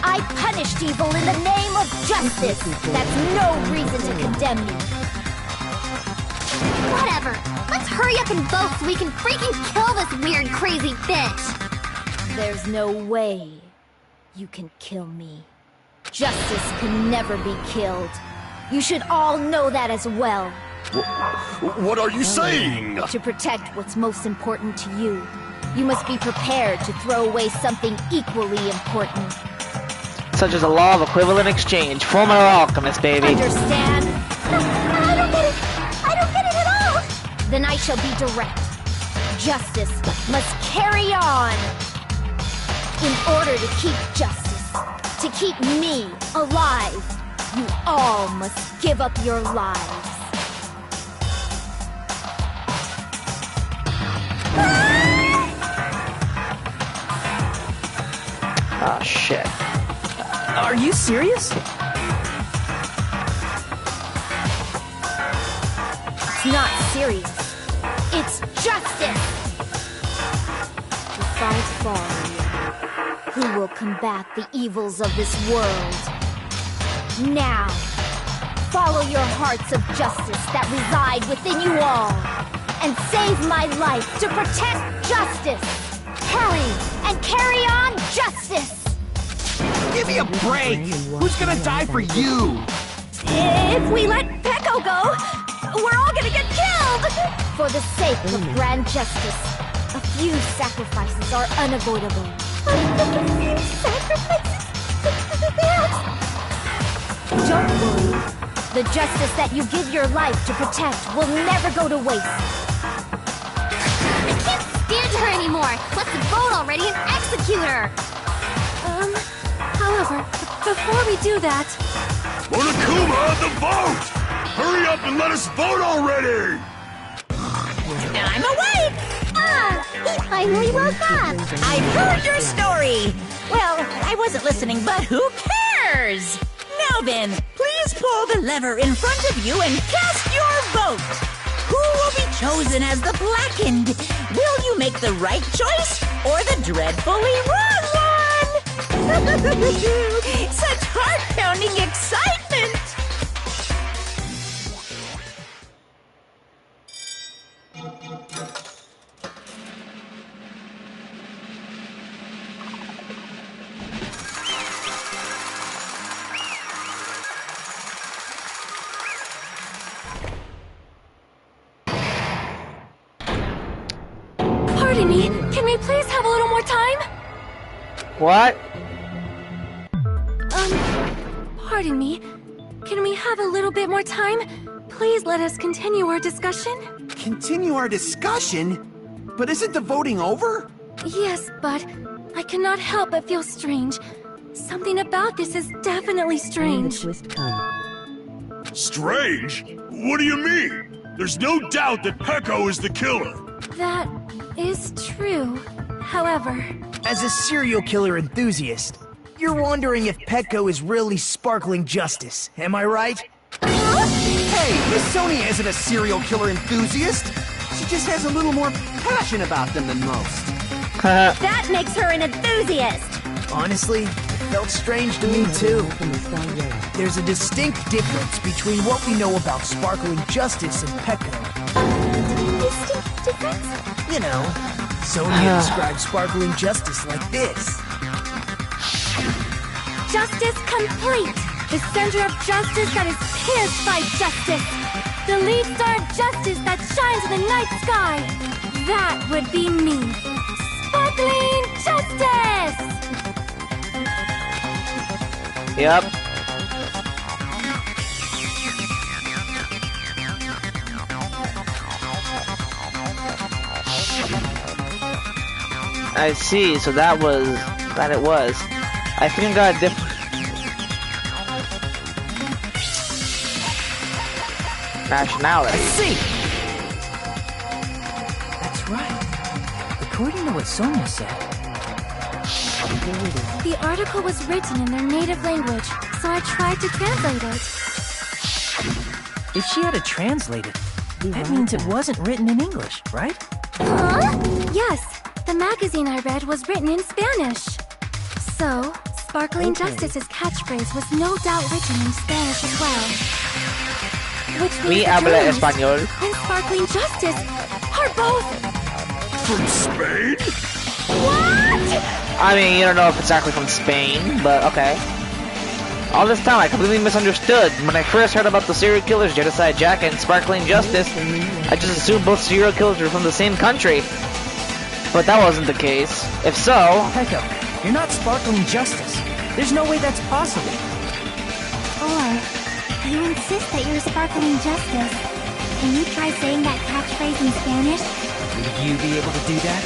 E: I punished evil in the name of justice. That's no reason to condemn me.
G: Whatever. Let's hurry up and vote so we can freaking kill this weird, crazy bitch.
E: There's no way you can kill me. Justice can never be killed. You should all know that as well.
F: What are you saying?
E: To protect what's most important to you, you must be prepared to throw away something equally important.
A: Such as a law of equivalent exchange. Full Metal Alchemist, baby.
E: Understand?
G: I don't get it. I don't get it at all.
E: Then I shall be direct. Justice must carry on. In order to keep justice, to keep me alive, you all must give up your lives.
A: Oh, shit.
H: Are you serious?
E: It's not serious. It's justice! The fight fall, who will combat the evils of this world? Now, follow your hearts of justice that reside within you all, and save my life to protect justice! Hurry, and carry on justice!
D: Give me a break! Who's gonna die for you?
E: If we let Peko go, we're all gonna get killed! For the sake of grand justice, a few sacrifices are unavoidable.
G: A few sacrifices?
E: Don't worry. The justice that you give your life to protect will never go to waste.
G: I can't stand her anymore! Let's vote already and execute her!
E: However, before we do that...
F: Monokuma, the vote! Hurry up and let us vote already!
J: I'm awake!
G: He finally woke up!
J: I heard your story! Well, I wasn't listening, but who cares? Now then, please pull the lever in front of you and cast your vote! Who will be chosen as the blackened? Will you make the right choice or the dreadfully wrong one? Such heart-pounding excitement!
E: Pardon me, can we please have a little more time?
A: What?
E: Pardon me. Can we have a little bit more time? Please let us continue our discussion.
D: Continue our discussion? But isn't the voting over?
E: Yes, but I cannot help but feel strange. Something about this is definitely strange.
B: Twist come.
F: Strange? What do you mean? There's no doubt that Peko is the killer.
E: That is true. However...
I: As a serial killer enthusiast, you're wondering if Peko is really sparkling justice, am I right?
D: Hey, Miss Sonia isn't a serial killer enthusiast. She just has a little more passion about them than most.
E: That makes her an enthusiast!
I: Honestly, it felt strange to me too. There's a distinct difference between what we know about sparkling justice and Peko.
G: Distinct difference?
I: You know, Sonia describes sparkling justice like this.
E: justice complete. The center of justice that is pierced by justice. The lead star of justice that shines in the night sky. That would be me. Sparkling justice!
A: Yep. I see, so that it was. I think I got a different nationality.
H: I see! That's right. According to what Sonia said.
E: The article was written in their native language, so I tried to translate it.
H: If she had to translate it, that means it wasn't written in English, right?
E: Huh? Yes, the magazine I read was written in Spanish. So, Sparkling Justice's catchphrase was no doubt written in Spanish as well. Which means
A: Mi
E: the
A: habla
E: journalist
A: español.
E: and Sparkling Justice are both...
F: From Spain?
E: What?
A: I mean, you don't know if it's actually from Spain, but okay. All this time, I completely misunderstood. When I first heard about the serial killers, Genocide Jack and Sparkling Justice, I just assumed both serial killers were from the same country. But that wasn't the case. If so...
H: Pecco, you're not Sparkling Justice. There's no way that's possible.
G: Or, you insist that you're Sparkling Justice. Can you try saying that catchphrase in Spanish?
H: Would you be able to do that?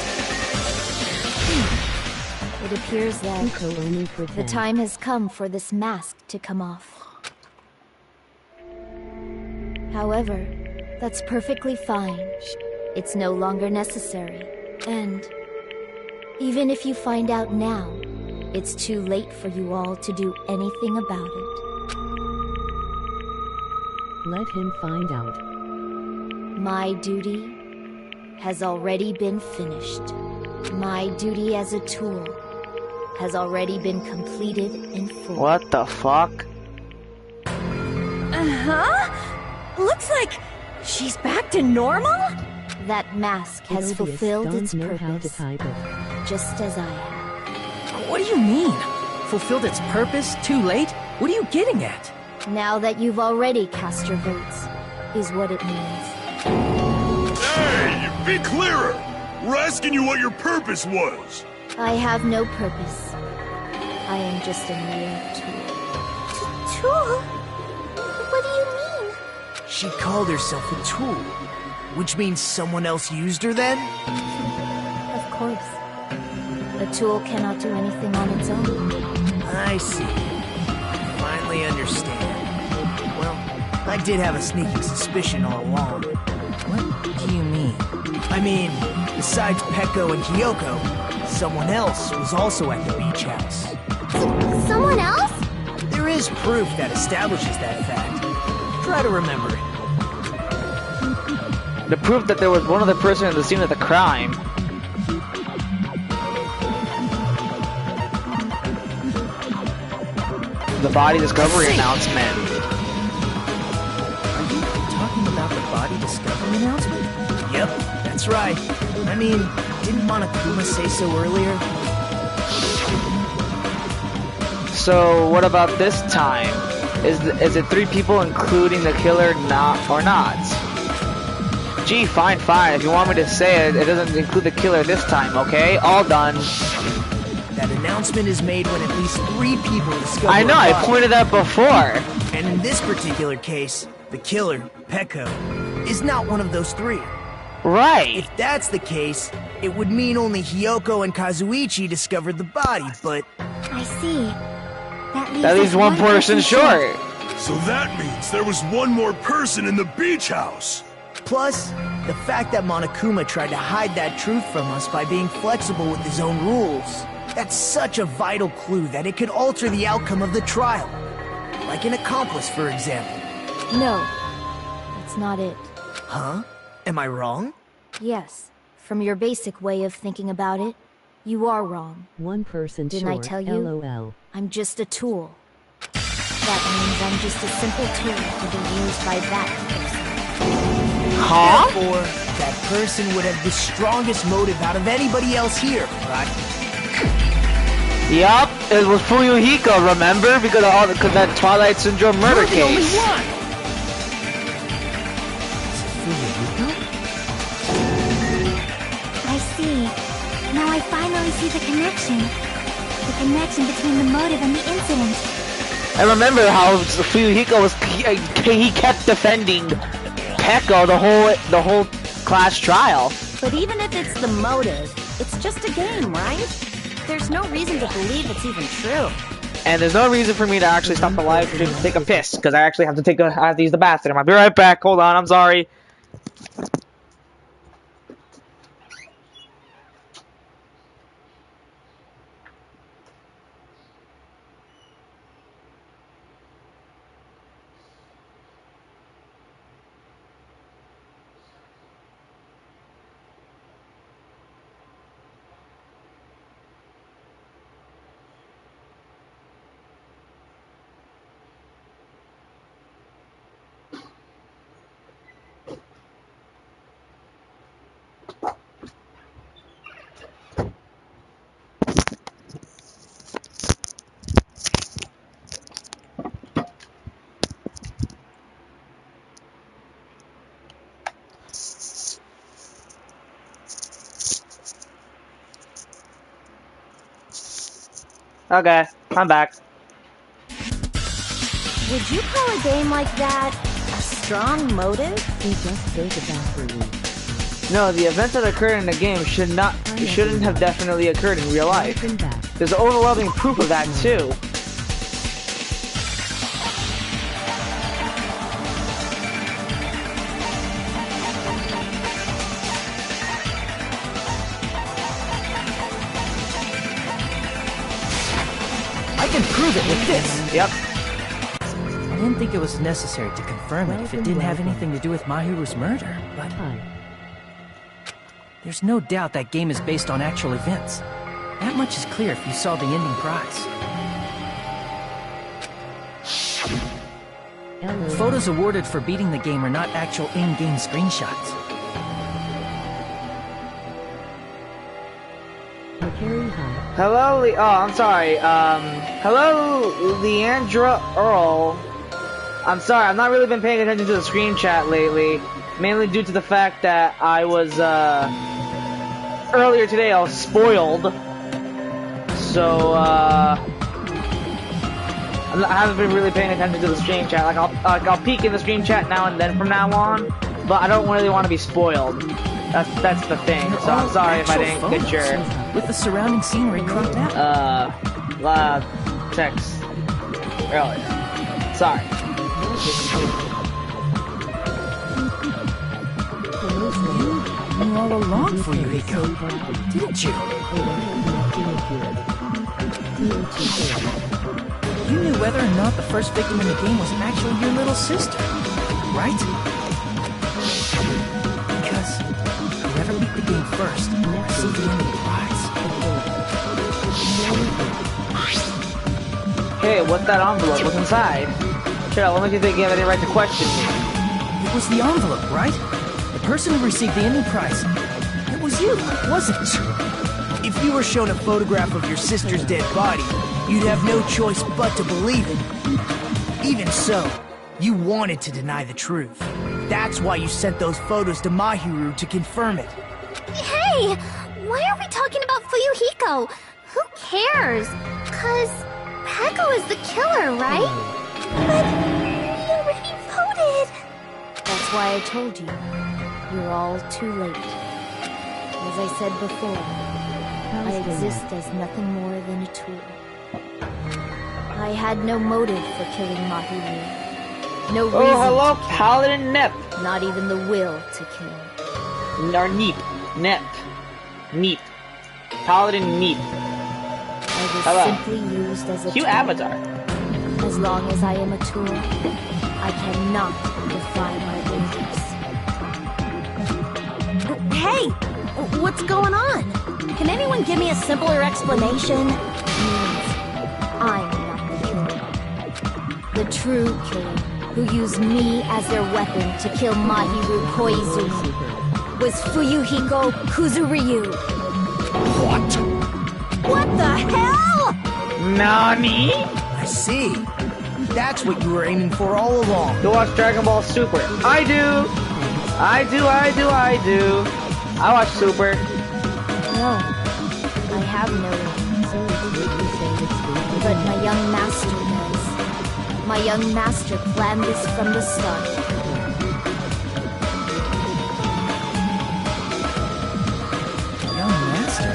E: It appears that the time has come for this mask to come off. However, that's perfectly fine. It's no longer necessary. And even if you find out now, it's too late for you all to do anything about it.
B: Let him find out.
E: My duty has already been finished. My duty as a tool has already been completed in full.
A: What the fuck?
E: Uh-huh? Looks like she's back to normal? That mask has fulfilled its purpose, just as I have.
H: What do you mean? Fulfilled its purpose? Too late? What are you getting at?
E: Now that you've already cast your votes, is what it means.
F: Hey, be clearer! We're asking you what your purpose was!
E: I have no purpose. I am just a mere tool.
G: Tool? What do you mean?
I: She called herself a tool, which means someone else used her then?
E: Of course. A tool cannot do anything on its own.
I: I see. Finally understand. Well, I did have a sneaking suspicion all along.
H: What do you mean?
I: I mean, besides Pecco and Kyoko, someone else was also at the beach house.
G: Someone else?
I: There is proof that establishes that fact. Try to remember it.
A: The proof that there was one other person at the scene of the crime. The body discovery announcement.
H: Are you talking about the body discovery announcement?
I: Yep, that's right. I mean, didn't Monokuma say so earlier?
A: So what about this time? Is it 3 people including the killer or not? Gee, fine. If you want me to say it, it doesn't include the killer this time, okay? All done.
I: That announcement is made when at least 3 people discover
A: I know,
I: a
A: I
I: body.
A: pointed that before.
I: And in this particular case, the killer, Pecco, is not one of those 3.
A: Right.
I: If that's the case, it would mean only Hyoko and Kazuichi discovered the body, but...
G: I see.
A: That leaves one person short.
F: So that means there was one more person in the beach house!
I: Plus, the fact that Monokuma tried to hide that truth from us by being flexible with his own rules. That's such a vital clue that it could alter the outcome of the trial. Like an accomplice, for example.
E: No, that's not it.
I: Huh? Am I wrong?
E: Yes, from your basic way of thinking about it, you are wrong.
B: One person
E: Didn't I
B: short,
E: tell you?
B: LOL.
E: I'm just a tool. That means I'm just a simple tool to be used by that person.
A: Huh?
I: Therefore, that person would have the strongest motive out of anybody else here, right?
A: Yup, it was Fuyuhiko, remember? Because of that Twilight Syndrome murder
I: You're the only
A: case.
I: one.
G: I see. Now I finally see the connection. The connection between the motive and the incident.
A: I remember how Fuyuhiko was he kept defending Peko the whole class trial.
E: But even if it's the motive, it's just a game, right? There's no reason to believe it's even true.
A: And there's no reason for me to actually stop the live stream to take a piss, because I actually have to I have to use the bathroom. I'll be right back. Hold on, I'm sorry. Okay, I'm back.
E: Would you call a game like that a strong motive?
B: He just built a bathroom.
A: No, the events that occurred in the game shouldn't have definitely occurred in real life. There's overwhelming proof of that too.
I: I can prove it with this.
A: Yep.
H: I didn't think it was necessary to confirm it if it didn't have anything to do with Mahiru's murder, but there's no doubt that game is based on actual events. That much is clear if you saw the ending prize. Photos awarded for beating the game are not actual in-game screenshots.
A: Hello, I'm sorry. Hello, Leandra Earl. I'm sorry, I've not really been paying attention to the screen chat lately, mainly due to the fact that I was, earlier today I was spoiled. So, I haven't been really paying attention to the stream chat. Like, I'll peek in the stream chat now and then from now on, but I don't really want to be spoiled. That's the thing. So I'm sorry if I didn't get your
H: with the surrounding scenery cropped out.
A: text earlier. Sorry.
H: You knew all along, Fuyuhiko, didn't you? You knew whether or not the first victim in the game was actually your little sister, right? Because whoever beat the game first received the ending prize.
A: Hey, what's that envelope? What's inside? Sure, let me think you have any right to question me.
H: It was the envelope, right? The person who received the ending prize. It was you, wasn't it?
I: If you were shown a photograph of your sister's dead body, you'd have no choice but to believe it. Even so, you wanted to deny the truth. That's why you sent those photos to Mahiru to confirm it.
G: Hey! Why are we talking about Fuyuhiko? Who cares? 'Cause Peko is the killer, right? But we already voted!
E: That's why I told you. You're all too late. As I said before, I exist as nothing more than a tool. I had no motive for killing Mahiru. No reason
A: Oh, hello,
E: to kill.
A: Paladin Nep.
E: Not even the will to kill.
A: Or Neep. Nep. Neep. Paladin Neep.
E: I was
A: Hello.
E: simply used as a
A: Cute
E: tool.
A: avatar.
E: As long as I am a tool, I cannot defy my beliefs. Hey! What's going on? Can anyone give me a simpler explanation? Means I'm not the killer. The true killer, who used me as their weapon to kill Mahiru Koizumi, was Fuyuhiko Kuzuryu.
F: What?
E: What the hell?
A: Nani?
I: I see. That's what you were aiming for all along.
A: To watch Dragon Ball Super. I do. I do. I watch Super.
E: No, I have no. But my young master does. My young master planned this from the start.
I: Young master?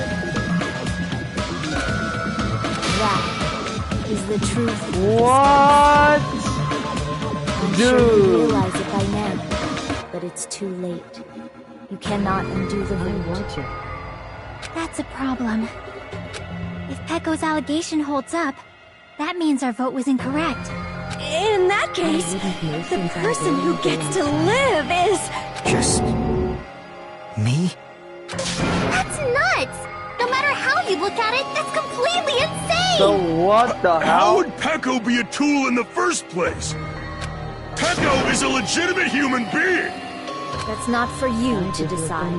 E: That is the truth.
A: What?
E: I'm sure you
A: Dude.
E: realize it by now, but it's too late. You cannot undo the vote.
G: That's a problem. If Pecco's allegation holds up, that means our vote was incorrect.
E: In that case, the person who gets to live is...
I: Just... me?
G: That's nuts! No matter how you look at it, that's completely insane!
A: So what the
F: How
A: hell?
F: would Pecco be a tool in the first place? Pecco is a legitimate human being!
E: That's not for you to decide.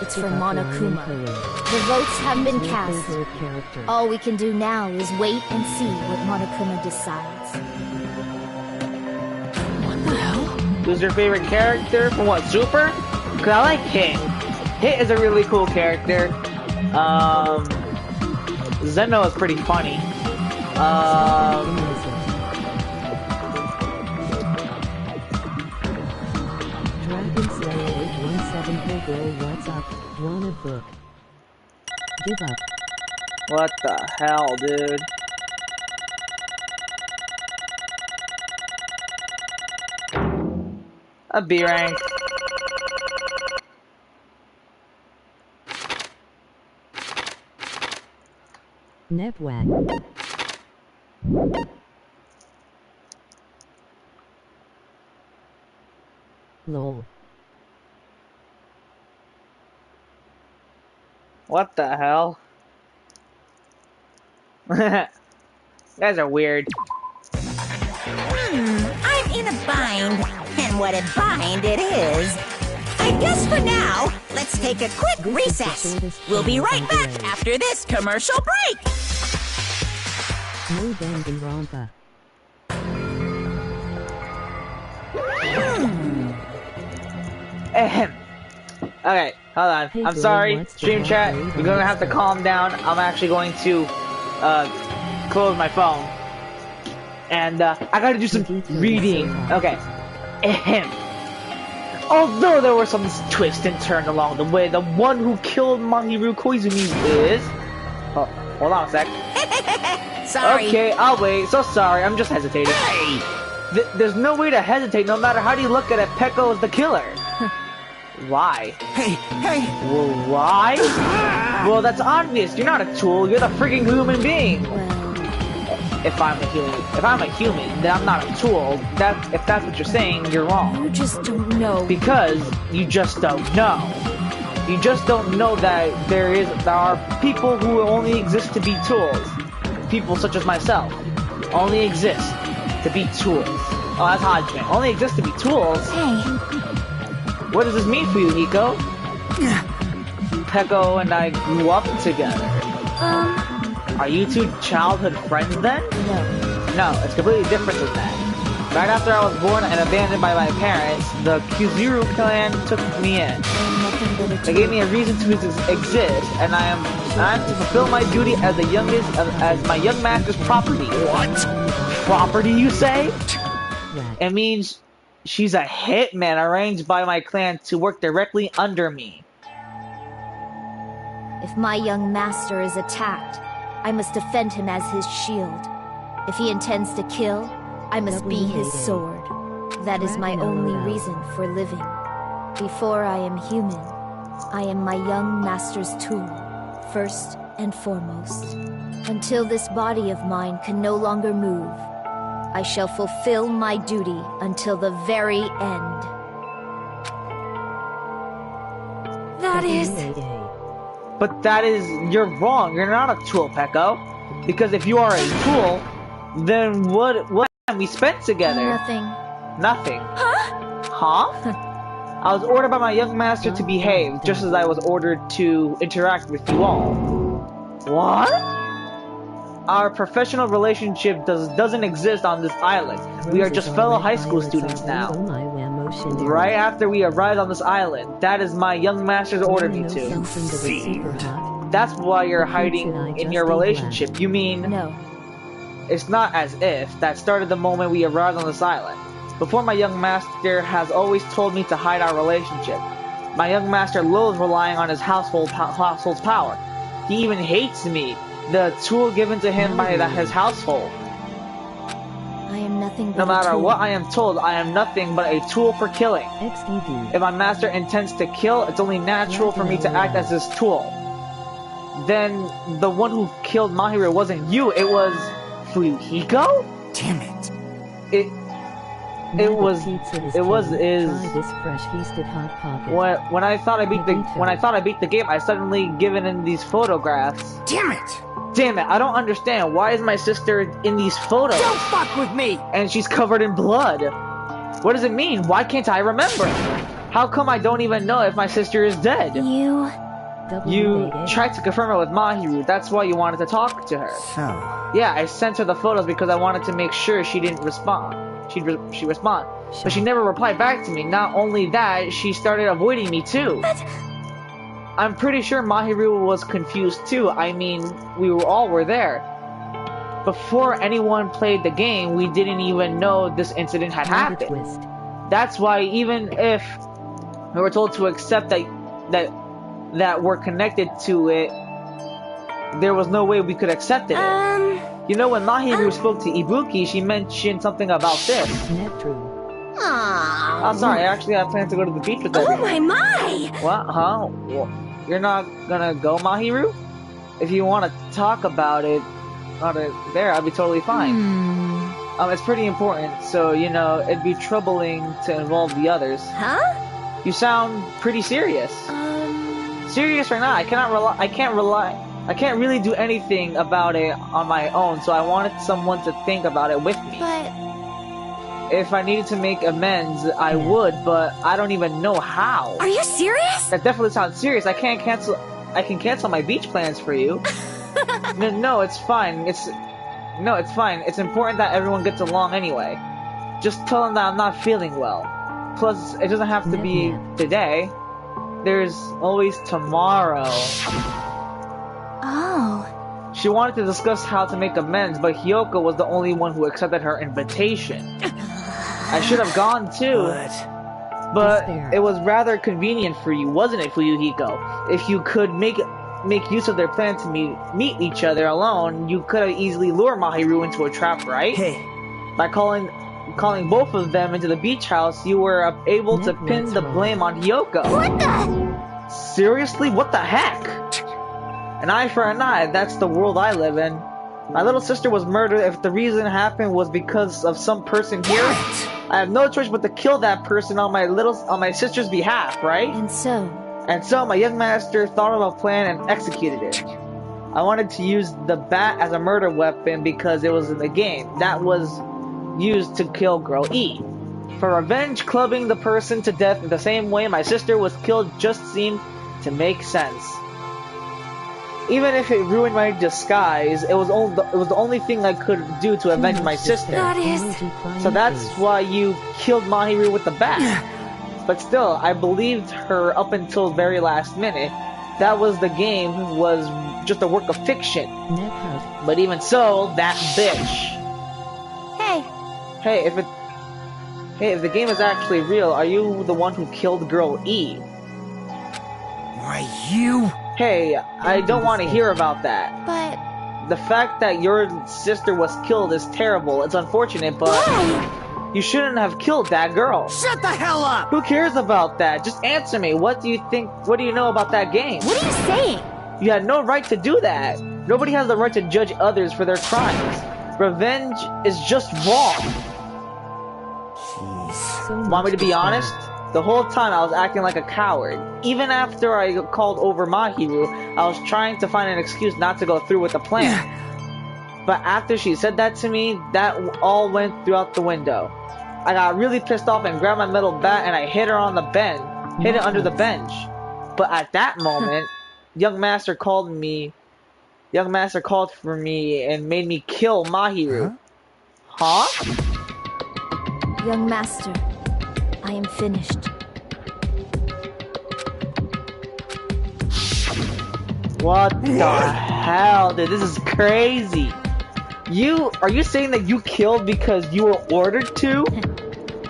E: It's for Monokuma. The votes have been cast. All we can do now is wait and see what Monokuma decides.
I: What the hell?
A: Who's your favorite character from what, Super? Cause I like Hit. Hit is a really cool character. Zeno is pretty funny.
B: Dragon Slayer 817 Hey girl, what's up? Want a book? Give up.
A: What the hell, dude? A B rank.
B: Netwag. Lol.
A: What the hell? You guys are weird.
J: I'm in a bind, and what a bind it is. I guess for now, let's take a quick recess. We'll be right back after this commercial break.
B: No Danganronpa.
A: Ahem. Okay, hold on.
B: Hey,
A: I'm
B: girl,
A: sorry,
B: what's the
A: stream chat.
B: matter?
A: You're gonna have to calm down. I'm actually going to close my phone, and I gotta do some reading. Okay. Ahem. Although there were some twists and turns along the way, the one who killed Mahiru Koizumi is. Oh, hold on a sec.
J: Sorry.
A: Okay, I'll wait. So sorry, I'm just hesitating.
J: Hey!
A: There's no way to hesitate, no matter how do you look at it. Pecco is the killer. Why?
I: Hey!
A: Well, why? Well, that's obvious. You're not a tool. You're the freaking human being.
E: Well,
A: If I'm a human, then I'm not a tool. If that's what you're saying, you're wrong.
E: you just don't know.
A: Because you just don't know. You just don't know that there are people who only exist to be tools. People such as myself only exist to be tools. Oh, that's Hodgman. Only exist to be tools.
E: Hey,
A: What does this mean for you, Nico? Pecco and I grew up together. Are you two childhood friends then?
E: no.
A: No, it's completely different than that. Right after I was born and abandoned by my parents, the Kuzuru clan took me in.
E: I'm nothing but a
A: They gave me a reason to exist, and I'm to fulfill my duty as the youngest, as my young master's property.
F: What?
A: Property, you say?
B: Rat.
A: It means she's a hitman arranged by my clan to work directly under me.
E: If my young master is attacked, I must defend him as his shield. If he intends to kill, I must be his sword. That is my only reason for living. Before I am human, I am my young master's tool, first and foremost. Until this body of mine can no longer move, I shall fulfill my duty until the very end. That is...
A: But you're wrong. You're not a tool, Pecco. Because if you are a tool, then what time we spent together?
E: Nothing.
A: Nothing. Huh? I was ordered by my young master to behave, just as I was ordered to interact with you all. What? our professional relationship doesn't exist on this island. We are just fellow high school students now. Right after we arrived on this island, that is my young master's ordered me to. That's why you're hiding in your relationship. You mean...
E: No.
A: It's not as if. That started the moment we arrived on this island. Before, my young master has always told me to hide our relationship. My young master loathes relying on his household's power. He even hates me, the tool given to him by his household.
E: I am nothing but
A: No
E: a
A: matter
E: tool.
A: what I am told, I am nothing but a tool for killing.
B: XDD.
A: If my master intends to kill, it's only natural for me to act as his tool. Then, the one who killed Mahiru wasn't you, it was... Fuyuhiko?
I: Damn it.
A: It was
B: Try this fresh feasted hot pocket.
A: when I thought I beat the game, I suddenly given in these photographs.
I: Damn it.
A: Damn it, I don't understand. Why is my sister in these photos?
D: Don't fuck with me!
A: And she's covered in blood. What does it mean? Why can't I remember? How come I don't even know if my sister is dead? You tried to confirm it with Mahiru. That's why you wanted to talk to her.
I: So,
A: Yeah, I sent her the photos because I wanted to make sure she didn't respond. She'd respond. But she never replied back to me. Not only that, she started avoiding me too. I'm pretty sure Mahiru was confused too. I mean, we all were there. Before anyone played the game, we didn't even know this incident had happened.
B: Twist.
A: That's why even if we were told to accept that we're connected to it, there was no way we could accept it. You know, when Mahiru spoke to Ibuki, she mentioned something about this.
B: Net true.
A: Oh, sorry, actually I plan to go to the beach with her.
E: Oh my!
A: What? Huh? Well, you're not gonna go, Mahiru? If you want to talk about it there, I'll be totally fine. It's pretty important, so, you know, it'd be troubling to involve the others.
E: Huh?
A: You sound pretty serious. Serious right now. I can't really do anything about it on my own, so I wanted someone to think about it with me.
E: But
A: If I needed to make amends, I would, but I don't even know how.
E: are you serious?
A: That definitely sounds serious. I can cancel my beach plans for you. No, it's fine. It's fine. It's important that everyone gets along anyway. Just tell them that I'm not feeling well. Plus, it doesn't have to be today. There's always tomorrow.
E: Oh.
A: She wanted to discuss how to make amends, but Hyoko was the only one who accepted her invitation. I should have gone too, but it was rather convenient for you, wasn't it, Fuyuhiko? If you could make use of their plan to meet each other alone, you could have easily lured Mahiru into a trap, right?
I: hey,
A: By calling both of them into the beach house, you were able to pin the blame on Hyoko.
E: What the?
A: Seriously? What the heck? An eye for an eye, that's the world I live in. My little sister was murdered. If the reason it happened was because of some person here, I have no choice but to kill that person on my sister's behalf, right?
E: And so,
A: my young master thought of a plan and executed it. I wanted to use the bat as a murder weapon because it was in the game. That was used to kill Girl E. For revenge, clubbing the person to death in the same way my sister was killed just seemed to make sense. Even if it ruined my disguise, it was the only thing I could do to avenge my sister.
E: that is...
A: So that's why you killed Mahiru with the bat. But still, I believed her up until the very last minute. That was the game was just a work of fiction.
B: Net hut.
A: But even so, that bitch.
E: Hey,
A: If the game is actually real, are you the one who killed Girl E?
I: why you?
A: Hey, I don't want to hear about that.
E: but...
A: The fact that your sister was killed is terrible. It's unfortunate, but
E: Why?
A: you shouldn't have killed that girl.
D: Shut the hell up!
A: Who cares about that? Just answer me. What do you know about that game?
E: What are you saying?
A: You had no right to do that. Nobody has the right to judge others for their crimes. Revenge is just wrong. Want me to be honest? The whole time I was acting like a coward. Even after I called over Mahiru, I was trying to find an excuse not to go through with the plan. But after she said that to me, that all went throughout the window. I got really pissed off and grabbed my metal bat and I hit her on the bench. Hit it under the bench. But at that moment, young master called me Young Master called for me and made me kill Mahiru. Huh?
E: Young Master, I am finished.
A: What the hell, dude? This is crazy. Are you saying that you killed because you were ordered to?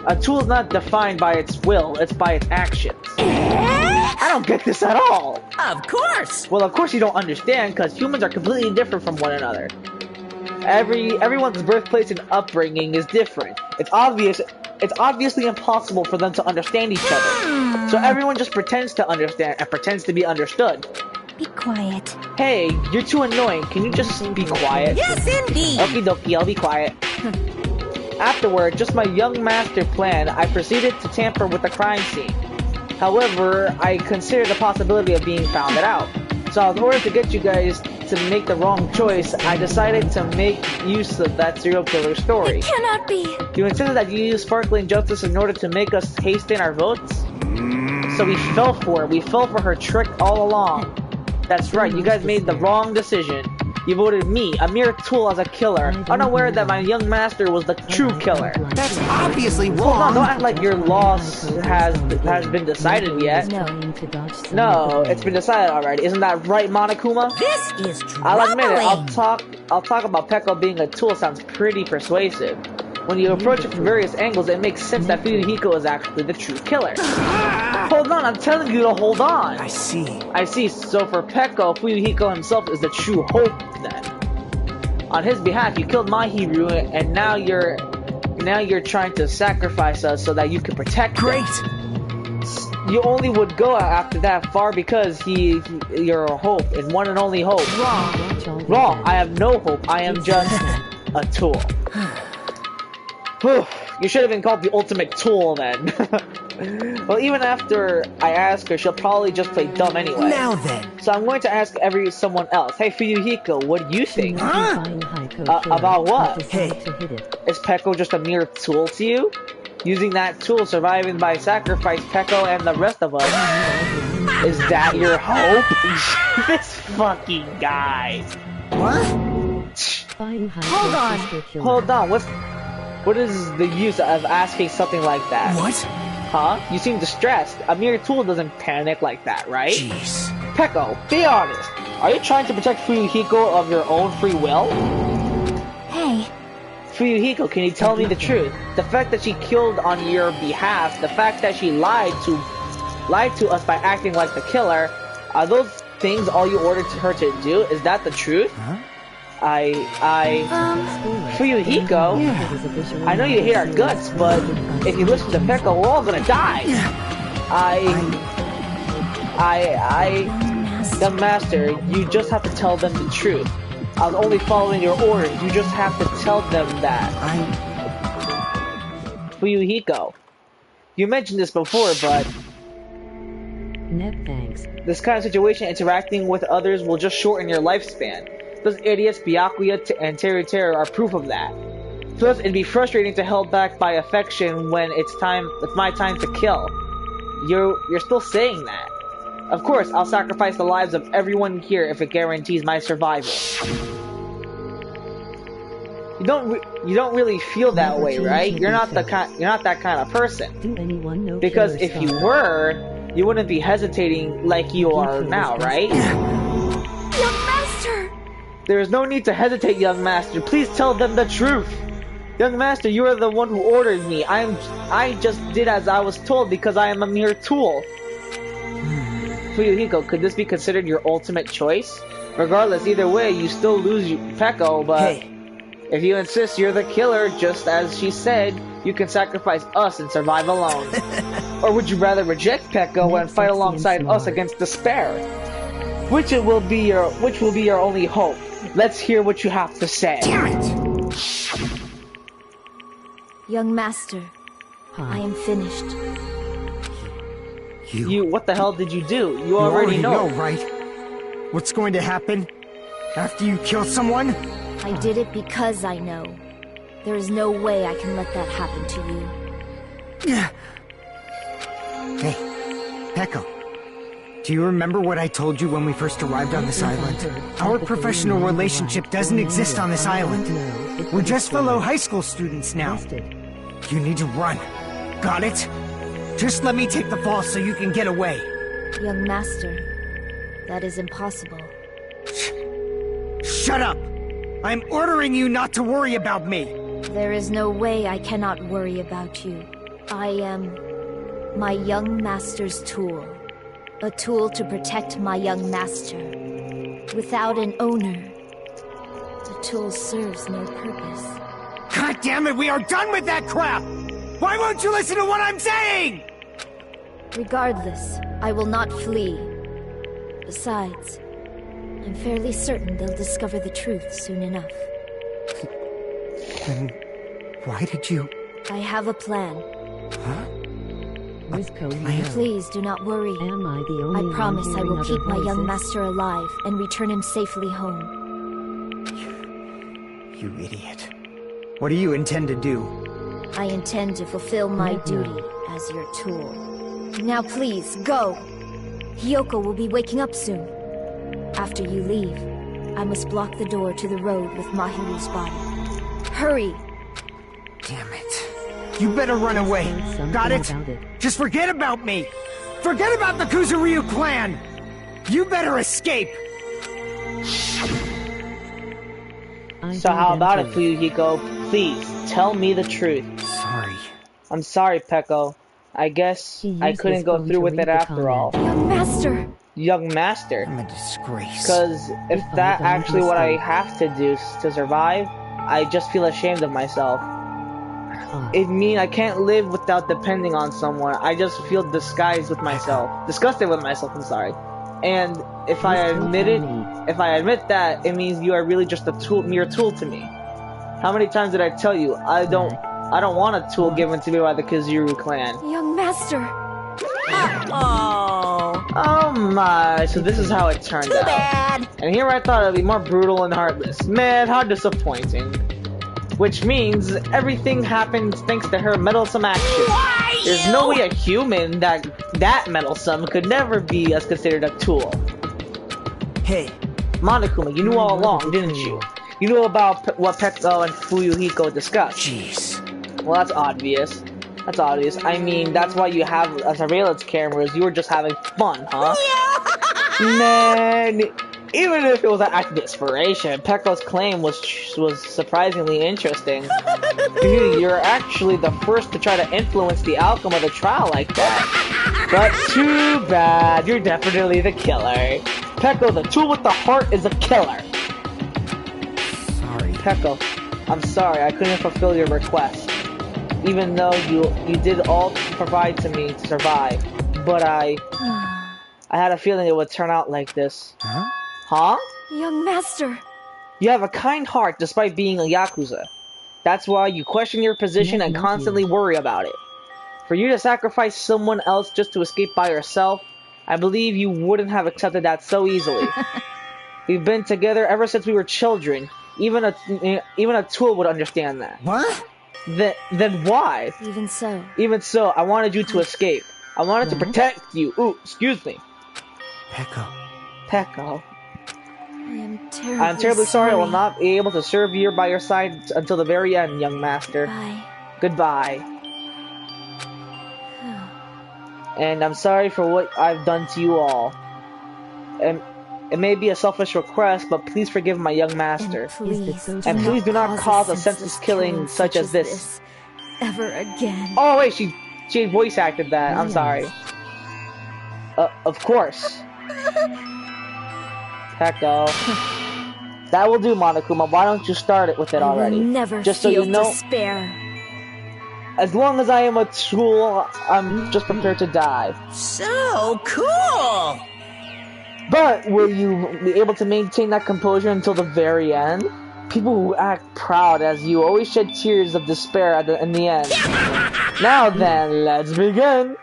A: A tool is not defined by its will, it's by its actions. I don't get this at all.
J: Of course!
A: Well, of course you don't understand, because humans are completely different from one another. Everyone's birthplace and upbringing is different. It's obviously impossible for them to understand each other. So everyone just pretends to understand and pretends to be understood.
E: Be quiet.
A: Hey, you're too annoying. Can you just be quiet?
J: Yes, indeed!
A: Okie dokie, I'll be quiet. Afterward, just my young master plan, I proceeded to tamper with the crime scene. However, I considered the possibility of being found out. So in order to get you guys to make the wrong choice, I decided to make use of that serial killer story.
E: It cannot be.
A: You insisted that you use sparkling justice in order to make us hasten our votes? So we fell for it. We fell for her trick all along. That's right, you guys made the wrong decision. You voted me, a mere tool, as a killer, unaware that my young master was the true killer.
D: That's obviously
A: Hold on,
D: wrong.
A: don't act like your loss has been decided yet. No, it's been decided already. Isn't that right, Monokuma?
J: This is troubling!
A: I'll admit it, I'll talk about Peko being a tool sounds pretty persuasive. When you approach it from various angles, it makes sense that Fuyuhiko is actually the true killer. Hold on, I'm telling you to hold on.
D: I see.
A: I see, so for Peko, Fuyuhiko himself is the true hope then. On his behalf, you killed Mahiru, and now you're trying to sacrifice us so that you can protect him.
D: Great!
A: You only would go after that far because you're a hope, and one and only hope. Wrong, I have no hope, I am just a tool. You should have been called the ultimate tool then. Well, even after I ask her, she'll probably just play dumb anyway.
D: Now then.
A: So I'm going to ask someone else. Hey, Fuyuhiko, what do you think?
D: Huh?
A: About what?
D: Hey.
A: Is Peko just a mere tool to you? Using that tool, surviving by sacrifice, Peko and the rest of us. Is that your hope? This fucking guy. Hold on. What is the use of asking something like that?
D: What?
A: Huh? You seem distressed. A mere tool doesn't panic like that, right?
D: Jeez.
A: Peko, be honest. Are you trying to protect Fuyuhiko of your own free will?
E: Hey,
A: Fuyuhiko, can you tell me the truth? The fact that she killed on your behalf, the fact that she lied to us by acting like the killer, are those things all you ordered her to do? Is that the truth?
D: Huh?
A: Fuyuhiko, I know you hate our guts, but if you listen to Peko, we're all gonna die. The master, you just have to tell them the truth. I was only following your orders, you just have to tell them that. Fuyuhiko, you mentioned this before, but
B: No thanks.
A: this kind of situation, interacting with others, will just shorten your lifespan. Those idiots, Byakuya and Teru are proof of that. Plus, it'd be frustrating to held back by affection when it's my time to kill. You're still saying that. Of course, I'll sacrifice the lives of everyone here if it guarantees my survival. You don't really feel that way, right? You're not that kind of person.
B: Do anyone know
A: Because
B: Killer
A: if you
B: Star?
A: were, you wouldn't be hesitating like you are now, right?
E: young master!
A: There is no need to hesitate, young master. Please tell them the truth. Young master, you are the one who ordered me. I just did as I was told because I am a mere tool. Fuyuhiko, could this be considered your ultimate choice? Regardless, either way, you still lose Peko, but if you insist you're the killer, just as she said, you can sacrifice us and survive alone. Or would you rather reject Peko and fight alongside us against despair? Which will be your only hope? Let's hear what you have to say.
E: Young master, I am finished.
A: What the hell did you do? You already know,
D: right? What's going to happen after you kill someone?
E: I did it because I know. There is no way I can let that happen to you.
D: Hey, Peko. Do you remember what I told you when we first arrived on this island? Our professional relationship doesn't exist on this island. We're just fellow high school students now. You need to run. Got it? Just let me take the fall so you can get away.
E: Young master, that is impossible.
D: Shut up! I'm ordering you not to worry about me!
E: There is no way I cannot worry about you. I am my young master's tool. A tool to protect my young master. Without an owner, the tool serves no purpose.
D: God damn it, we are done with that crap! Why won't you listen to what I'm saying?
E: Regardless, I will not flee. Besides, I'm fairly certain they'll discover the truth soon enough.
D: Then why did you...
E: I have a plan.
D: Huh?
B: Where's Cody?
E: Please do not worry.
B: Am I the only
E: I promise
B: one
E: I will
B: hearing
E: keep
B: other
E: my young
B: voices?
E: master alive and return him safely home.
D: You idiot. What do you intend to do?
E: I intend to fulfill my duty as your tool. Now please, go! Hiyoko will be waking up soon. After you leave, I must block the door to the road with Mahiru's body. Hurry!
D: Damn it. You better run away. Got it? Just forget about me! Forget about the Kuzuryu clan! You better escape!
A: So how about it, Fuyuhiko? Please, tell me the truth.
D: Sorry.
A: I'm sorry, Peko. I guess I couldn't go through with it after all.
E: Young master!
A: Young master.
D: I'm a disgrace.
A: Because if that's actually what I have to do to survive, I just feel ashamed of myself. It means I can't live without depending on someone. I just feel disguised with myself. Disgusted with myself, I'm sorry. And if I admit that, it means you are really just a tool, mere tool to me. How many times did I tell you I don't want a tool given to me by the Kuzuryu clan?
E: Young master!
A: Oh my, so this is how it turned out.
J: Bad.
A: And here I thought it'd be more brutal and heartless. Man, how disappointing. Which means everything happens thanks to her meddlesome action. There's no way a human that meddlesome could never be as considered a tool.
I: Hey,
A: Monokuma, you knew all along, didn't you? You knew about what Peko and Fuyuhiko discussed.
I: jeez.
A: Well, that's obvious. That's obvious. I mean, that's why you have a surveillance cameras. You were just having fun, huh? Man, even if it was an act of desperation, Peko's claim was surprisingly interesting. You're actually the first to try to influence the outcome of the trial like that. But too bad, you're definitely the killer. Peko, the tool with the heart, is a killer.
D: Sorry.
A: Peko, I'm sorry I couldn't fulfill your request. Even though you did all provide to me to survive. But I had a feeling it would turn out like this.
D: Huh?
A: Huh?
E: Young master!
A: You have a kind heart despite being a Yakuza. That's why you question your position and constantly worry about it. For you to sacrifice someone else just to escape by yourself, I believe you wouldn't have accepted that so easily. We've been together ever since we were children. Even a tool would understand that.
D: What?
A: Then why?
E: Even so.
A: Even so, I wanted you to escape. I wanted to protect you. Ooh, excuse me.
D: Peko.
A: Peko.
E: I'm
A: terribly sorry I will not be able to serve you by your side until the very end, young master.
E: Bye.
A: Goodbye. And I'm sorry for what I've done to you all. And it may be a selfish request, but please forgive my young master.
E: And
A: please do not cause a senseless killing such as this.
E: Ever again.
A: Oh wait, she voice acted that. I'm sorry. Of course. Peko. That will do, Monokuma. Why don't you start it with it already?
E: I will never
A: just so
E: feel
A: you know.
E: despair.
A: As long as I am a tool, I'm just prepared to die.
J: So cool!
A: But will you be able to maintain that composure until the very end? People who act proud as you always shed tears of despair in the end. Now then, let's begin.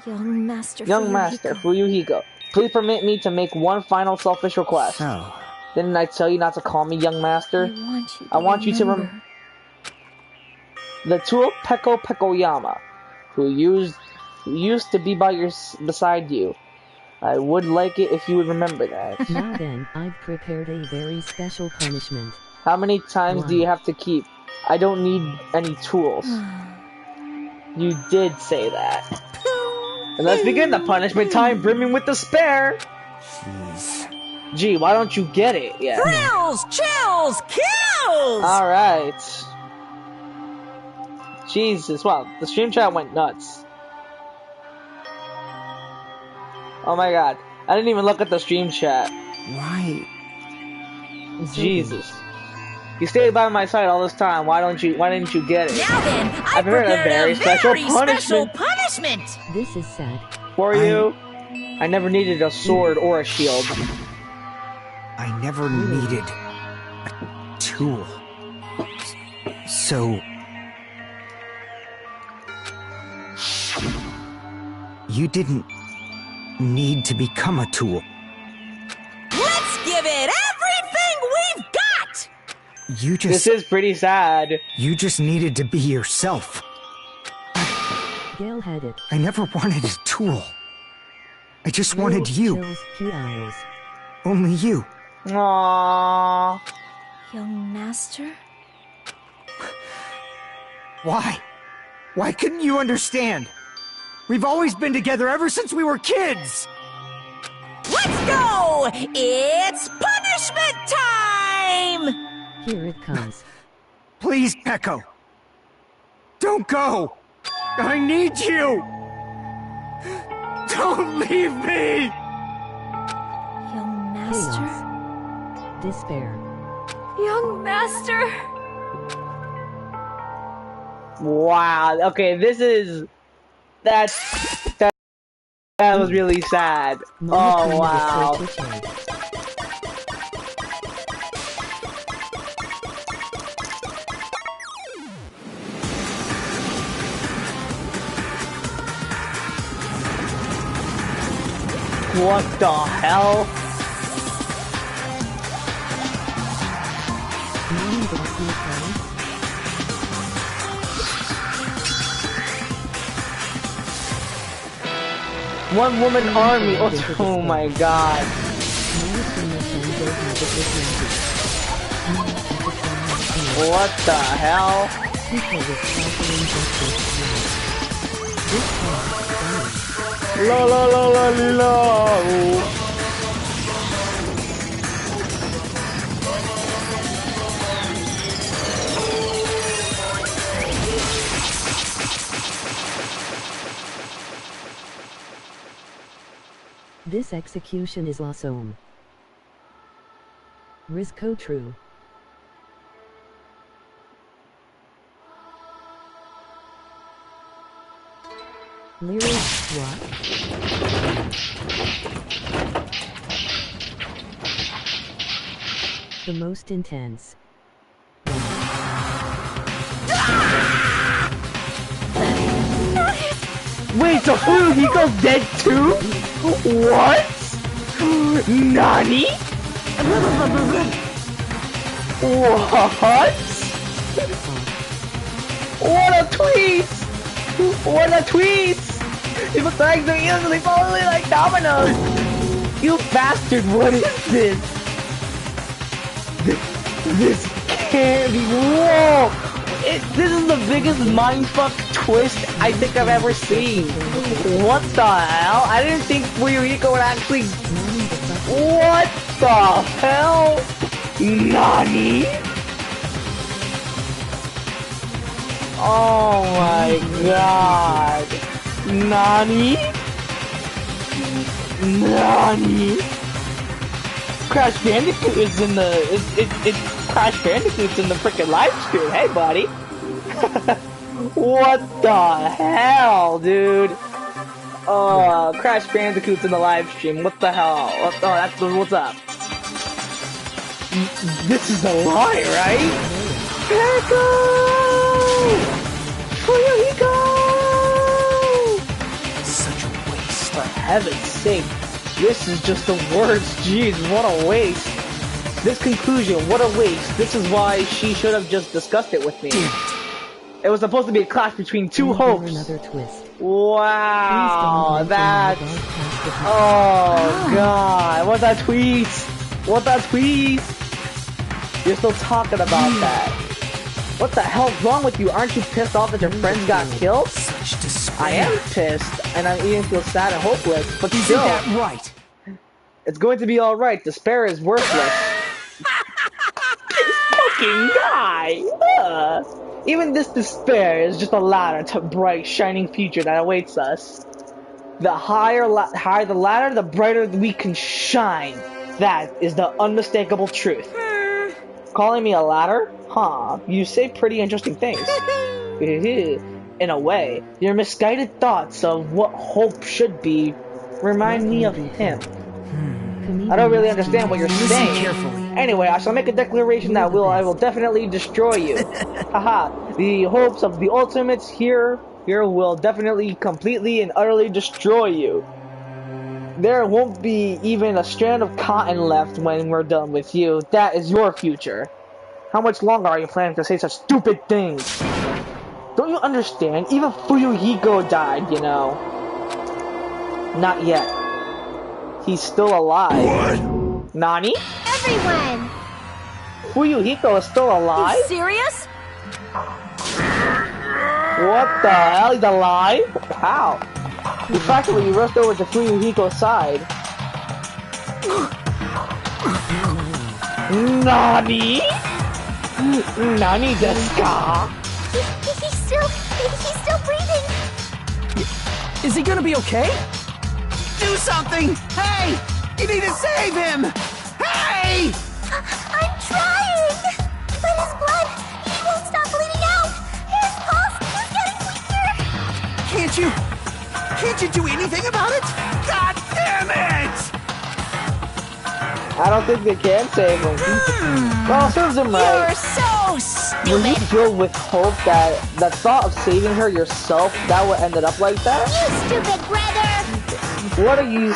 E: Young master
A: Fuyuhiko, please permit me to make one final selfish request.
D: So,
A: Didn't I tell you not to call me young master?
E: I want you to
A: remember. The tool Pekoyama, who used to be beside you. I would like it if you would remember that.
B: Now then, I've prepared a very special punishment.
A: How many times do you have to keep? I don't need any tools. You did say that. And let's begin the punishment time, brimming with despair.
D: Jeez.
A: Gee, why don't you get it yet?
J: Thrills, chills, kills!
A: Alright. Jesus, wow, the stream chat went nuts. Oh my god, I didn't even look at the stream chat.
D: Why?
A: Jesus. You stayed by my side all this time, why didn't you get it?
J: Now then, I
A: prepared
J: prepared
A: a very special
J: special
A: punishment.
J: punishment!
B: This is sad.
A: For you, I never needed a sword or a shield.
D: I never needed a tool. So... you didn't need to become a tool.
J: Let's give it everything we've got!
D: You just...
A: This is pretty sad.
D: you just needed to be yourself.
B: Gale had it.
D: I never wanted a tool. I just wanted you.
B: Chills, kills.
D: Only you.
A: Aww.
E: Young master?
D: Why? Why couldn't you understand? We've always been together ever since we were kids!
J: Let's go! It's punishment time!
B: Here it comes.
D: Please, Peko. Don't go! I need you! Don't leave me!
E: Young master?
B: Chaos. Despair.
E: Young master!
A: Wow. Okay, this is... that was really sad. Oh, wow. What the hell? One woman army. Oh my god. What the hell? La la la la la.
B: This execution is awesome. Risco true. Lyrics what? The most intense.
A: Wait, so Fuyuhiko's dead too? What? Nani? What? What a tweet! What a tweet! He looks like they're easily falling like dominoes! You bastard, what is this? This can't be. Whoa! This is the biggest mindfuck twist I think I've ever seen. What the hell? I didn't think Fuyuhiko would actually. What the hell? Nani? Oh my god. Nani? Nani? Crash Bandicoot is in the Crash Bandicoot's in the freaking live stream. Hey buddy. What the hell, dude? Crash Bandicoot's in the live stream. What the hell? What's up? This is a lie, right? Peko! Fuyuhiko!
D: Such a waste.
A: For heaven's sake. This is just the words. Jeez, what a waste. This conclusion, what a waste. This is why she should have just discussed it with me. It was supposed to be a clash between two hopes.
B: Another twist.
A: Wow, that's... Oh, God. What that tweet? What that tweet? You're still talking about that. What the hell's wrong with you? Aren't you pissed off that your friends got killed?
I: Such despair.
A: I am pissed, and I even feel sad and hopeless, but
I: Isn't
A: still,
I: that right?
A: it's going to be alright. Despair is worthless. This fucking guy! Even this despair is just a ladder to a bright, shining future that awaits us. The higher the ladder, the brighter we can shine. That is the unmistakable truth. Calling me a ladder? Huh, you say pretty interesting things. In a way, your misguided thoughts of what hope should be remind me of him. I don't really understand what you're saying.
I: Carefully.
A: Anyway, I shall make a declaration that I will definitely destroy you. Haha, the hopes of the ultimates here will definitely completely and utterly destroy you. There won't be even a strand of cotton left when we're done with you. That is your future. How much longer are you planning to say such stupid things? Don't you understand? Even Fuyuhiko died, you know. Not yet. He's still alive. What? Nani?
G: Everyone!
A: Fuyuhiko is still alive?
E: You serious?
A: What the hell? He's alive? How? The fact that you rushed over to Fuyuhiko's side. Nani? Nani desu ka?
G: He's still breathing.
I: Is he gonna be okay?
D: Do something! Hey! You need to save him! Hey!
G: I'm trying! But his blood, he won't stop bleeding out! His pulse is getting weaker!
D: Can't you do anything about it? God damn it!
A: I don't think they can save him. Well, serves him right.
J: You're so
A: Were you
J: stupid.
A: filled with hope that the thought of saving her yourself, that would ended up like that?
G: You stupid brother!
A: What are you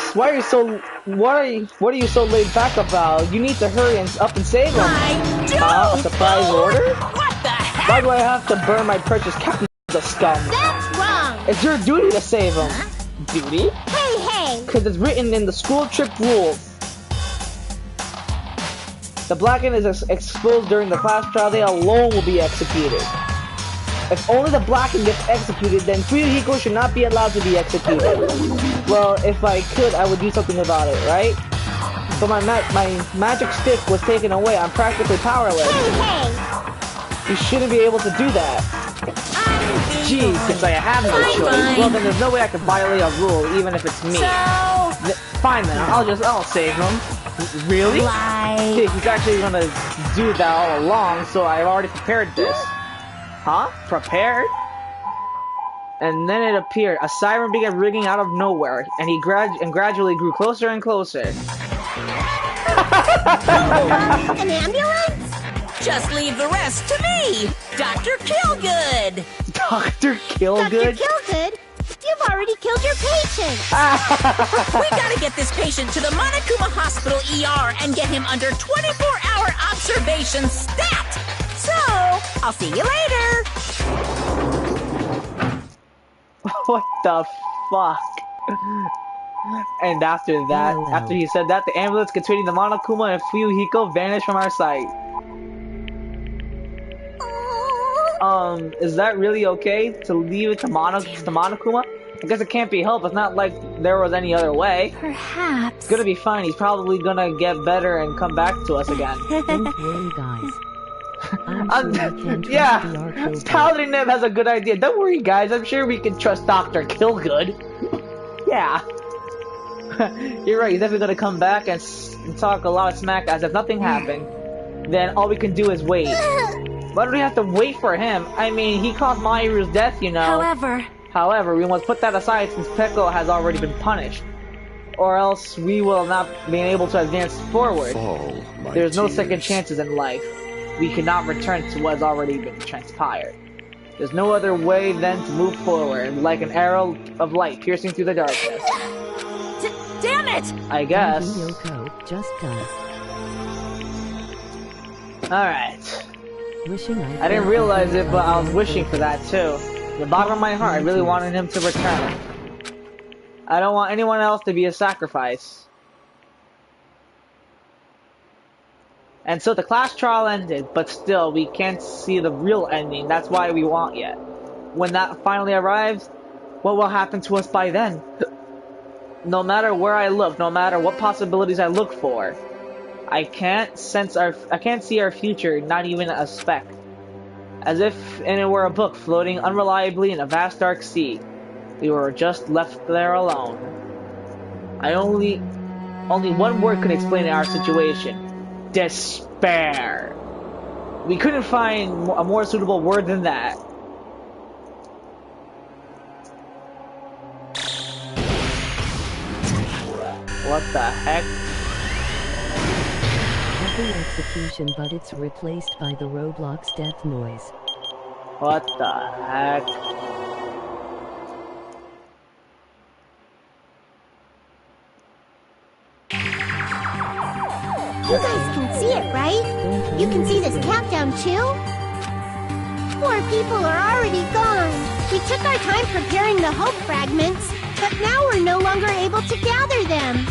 A: so laid back about? You need to hurry up and save him.
J: I don't
A: A surprise order?
J: What the heck?
A: Why do I have to burn my precious captain the scum?
G: That's wrong!
A: It's your duty to save him. Duty?
G: Hey!
A: Because it's written in the school trip rules. The Blacken is exposed during the class trial, they alone will be executed. If only the Blacken gets executed, then Fuyuhiko should not be allowed to be executed. Well, if I could, I would do something about it, right? But my magic stick was taken away. I'm practically powerless.
G: Hey!
A: You shouldn't be able to do that. Jeez, since I have no choice. Well, then there's no way I can violate a rule, even if it's me. Fine then, I'll save him. Really? Hey, he's actually gonna do that all along, so I've already prepared this. Huh? Prepared? And then it appeared. A siren began ringing out of nowhere, and he gradually grew closer and closer.
G: An ambulance?
J: Just leave the rest to me, Dr. Killgood.
A: Dr. Killgood?
G: Dr. Killgood? You've already killed your patient!
J: We gotta get this patient to the Monokuma Hospital ER and get him under 24-hour observation stat! So, I'll see you later!
A: What the fuck? And after that, after he said that, the ambulance containing the Monokuma and Fuyuhiko vanished from our sight. Is that really okay to leave it to Monokuma? I guess it can't be helped. It's not like there was any other way.
G: Perhaps.
A: It's gonna be fine. He's probably gonna get better and come back to us again.
B: Don't worry, guys. I'm sure we can trust
A: Yeah,
B: the Arco
A: Paladin Nev has a good idea. Don't worry, guys. I'm sure we can trust Dr. Killgood. Yeah. You're right. He's definitely gonna come back and talk a lot of smack as if nothing happened. Then all we can do is wait. Why do we have to wait for him? I mean, he caused Mayuru's death, you know. However, we must put that aside since Peko has already been punished. Or else we will not be able to advance forward. There's no second chances in life. We cannot return to what has already been transpired. There's no other way than to move forward, like an arrow of light piercing through the darkness.
E: Damn it!
A: I guess.
B: Yoko, just done.
A: Alright.
B: Wishing
A: I didn't realize it, but I was wishing for that too. the bottom of my heart, I really wanted him to return. I don't want anyone else to be a sacrifice. And so the class trial ended, but still, we can't see the real ending. That's why we want yet. When that finally arrives, what will happen to us by then? No matter where I look, no matter what possibilities I look for, I can't see our future, not even a speck. As if it were a book floating unreliably in a vast dark sea. We were just left there alone. Only one word could explain our situation. Despair. We couldn't find a more suitable word than that. What the heck?
B: Every execution, but it's replaced by the Roblox death noise.
A: What the heck?
G: You guys can see it, right? You can see this countdown too? Poor people are already gone. We took our time preparing the hope fragments, but now we're no longer able to gather them.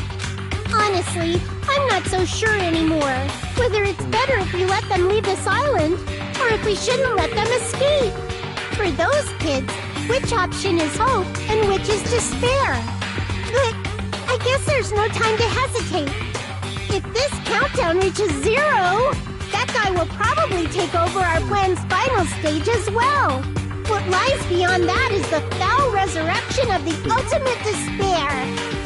G: Honestly, I'm not so sure anymore whether it's better if we let them leave this island or if we shouldn't let them escape. For those kids, which option is hope and which is despair? But I guess there's no time to hesitate. If this countdown reaches 0, that guy will probably take over our plan's final stage as well. What lies beyond that is the foul resurrection of the ultimate despair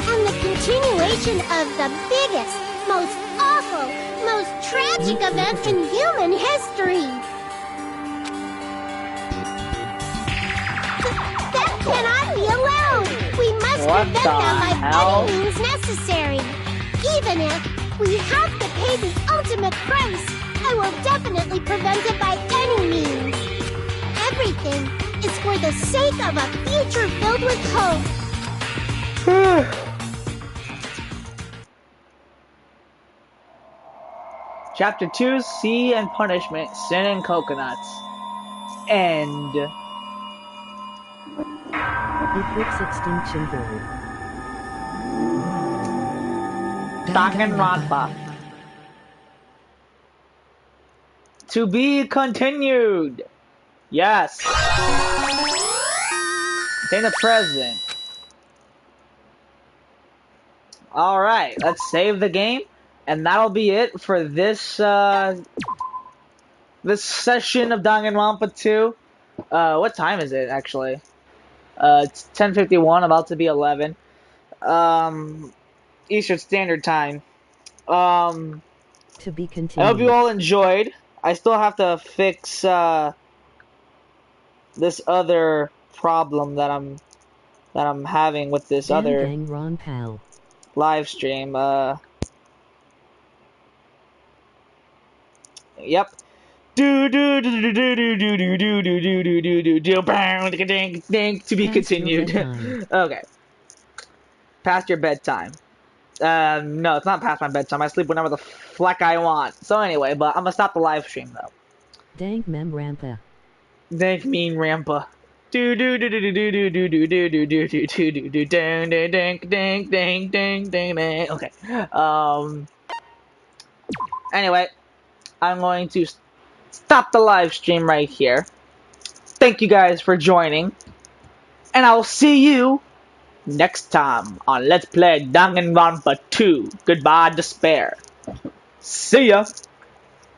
G: and the continuation of the biggest, most awful, most tragic event in human history. That cannot be allowed. We must
A: What
G: prevent them by
A: the hell?
G: any means necessary. Even if we have to pay the ultimate price, I will definitely prevent it by any means. Everything is for the sake of a future filled with hope.
A: Chapter 2, Sea and Punishment, Sin and Coconuts. End.
B: Eclipse Extinction Board.
A: Danganronpa. To be continued. Yes. In the present. Alright, let's save the game. And that'll be it for this this session of Danganronpa 2. What time is it actually? It's 10:51, about to be 11. Eastern Standard Time.
B: To be
A: I
B: continued.
A: hope you all enjoyed. I still have to fix this other problem that I'm having with this other
B: Danganronpa.
A: live stream. Yep. To be continued. Okay. Past your bedtime. No, it's not past my bedtime. I sleep whenever the fleck I want. So anyway, but I'm gonna stop the live stream though.
B: Danganronpa.
A: Thank mean Rampa. Okay. Anyway, I'm going to stop the live stream right here. Thank you guys for joining, and I'll see you next time on Let's Play Danganronpa 2. Goodbye, despair. See ya.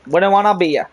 A: Wouldn't wanna be ya.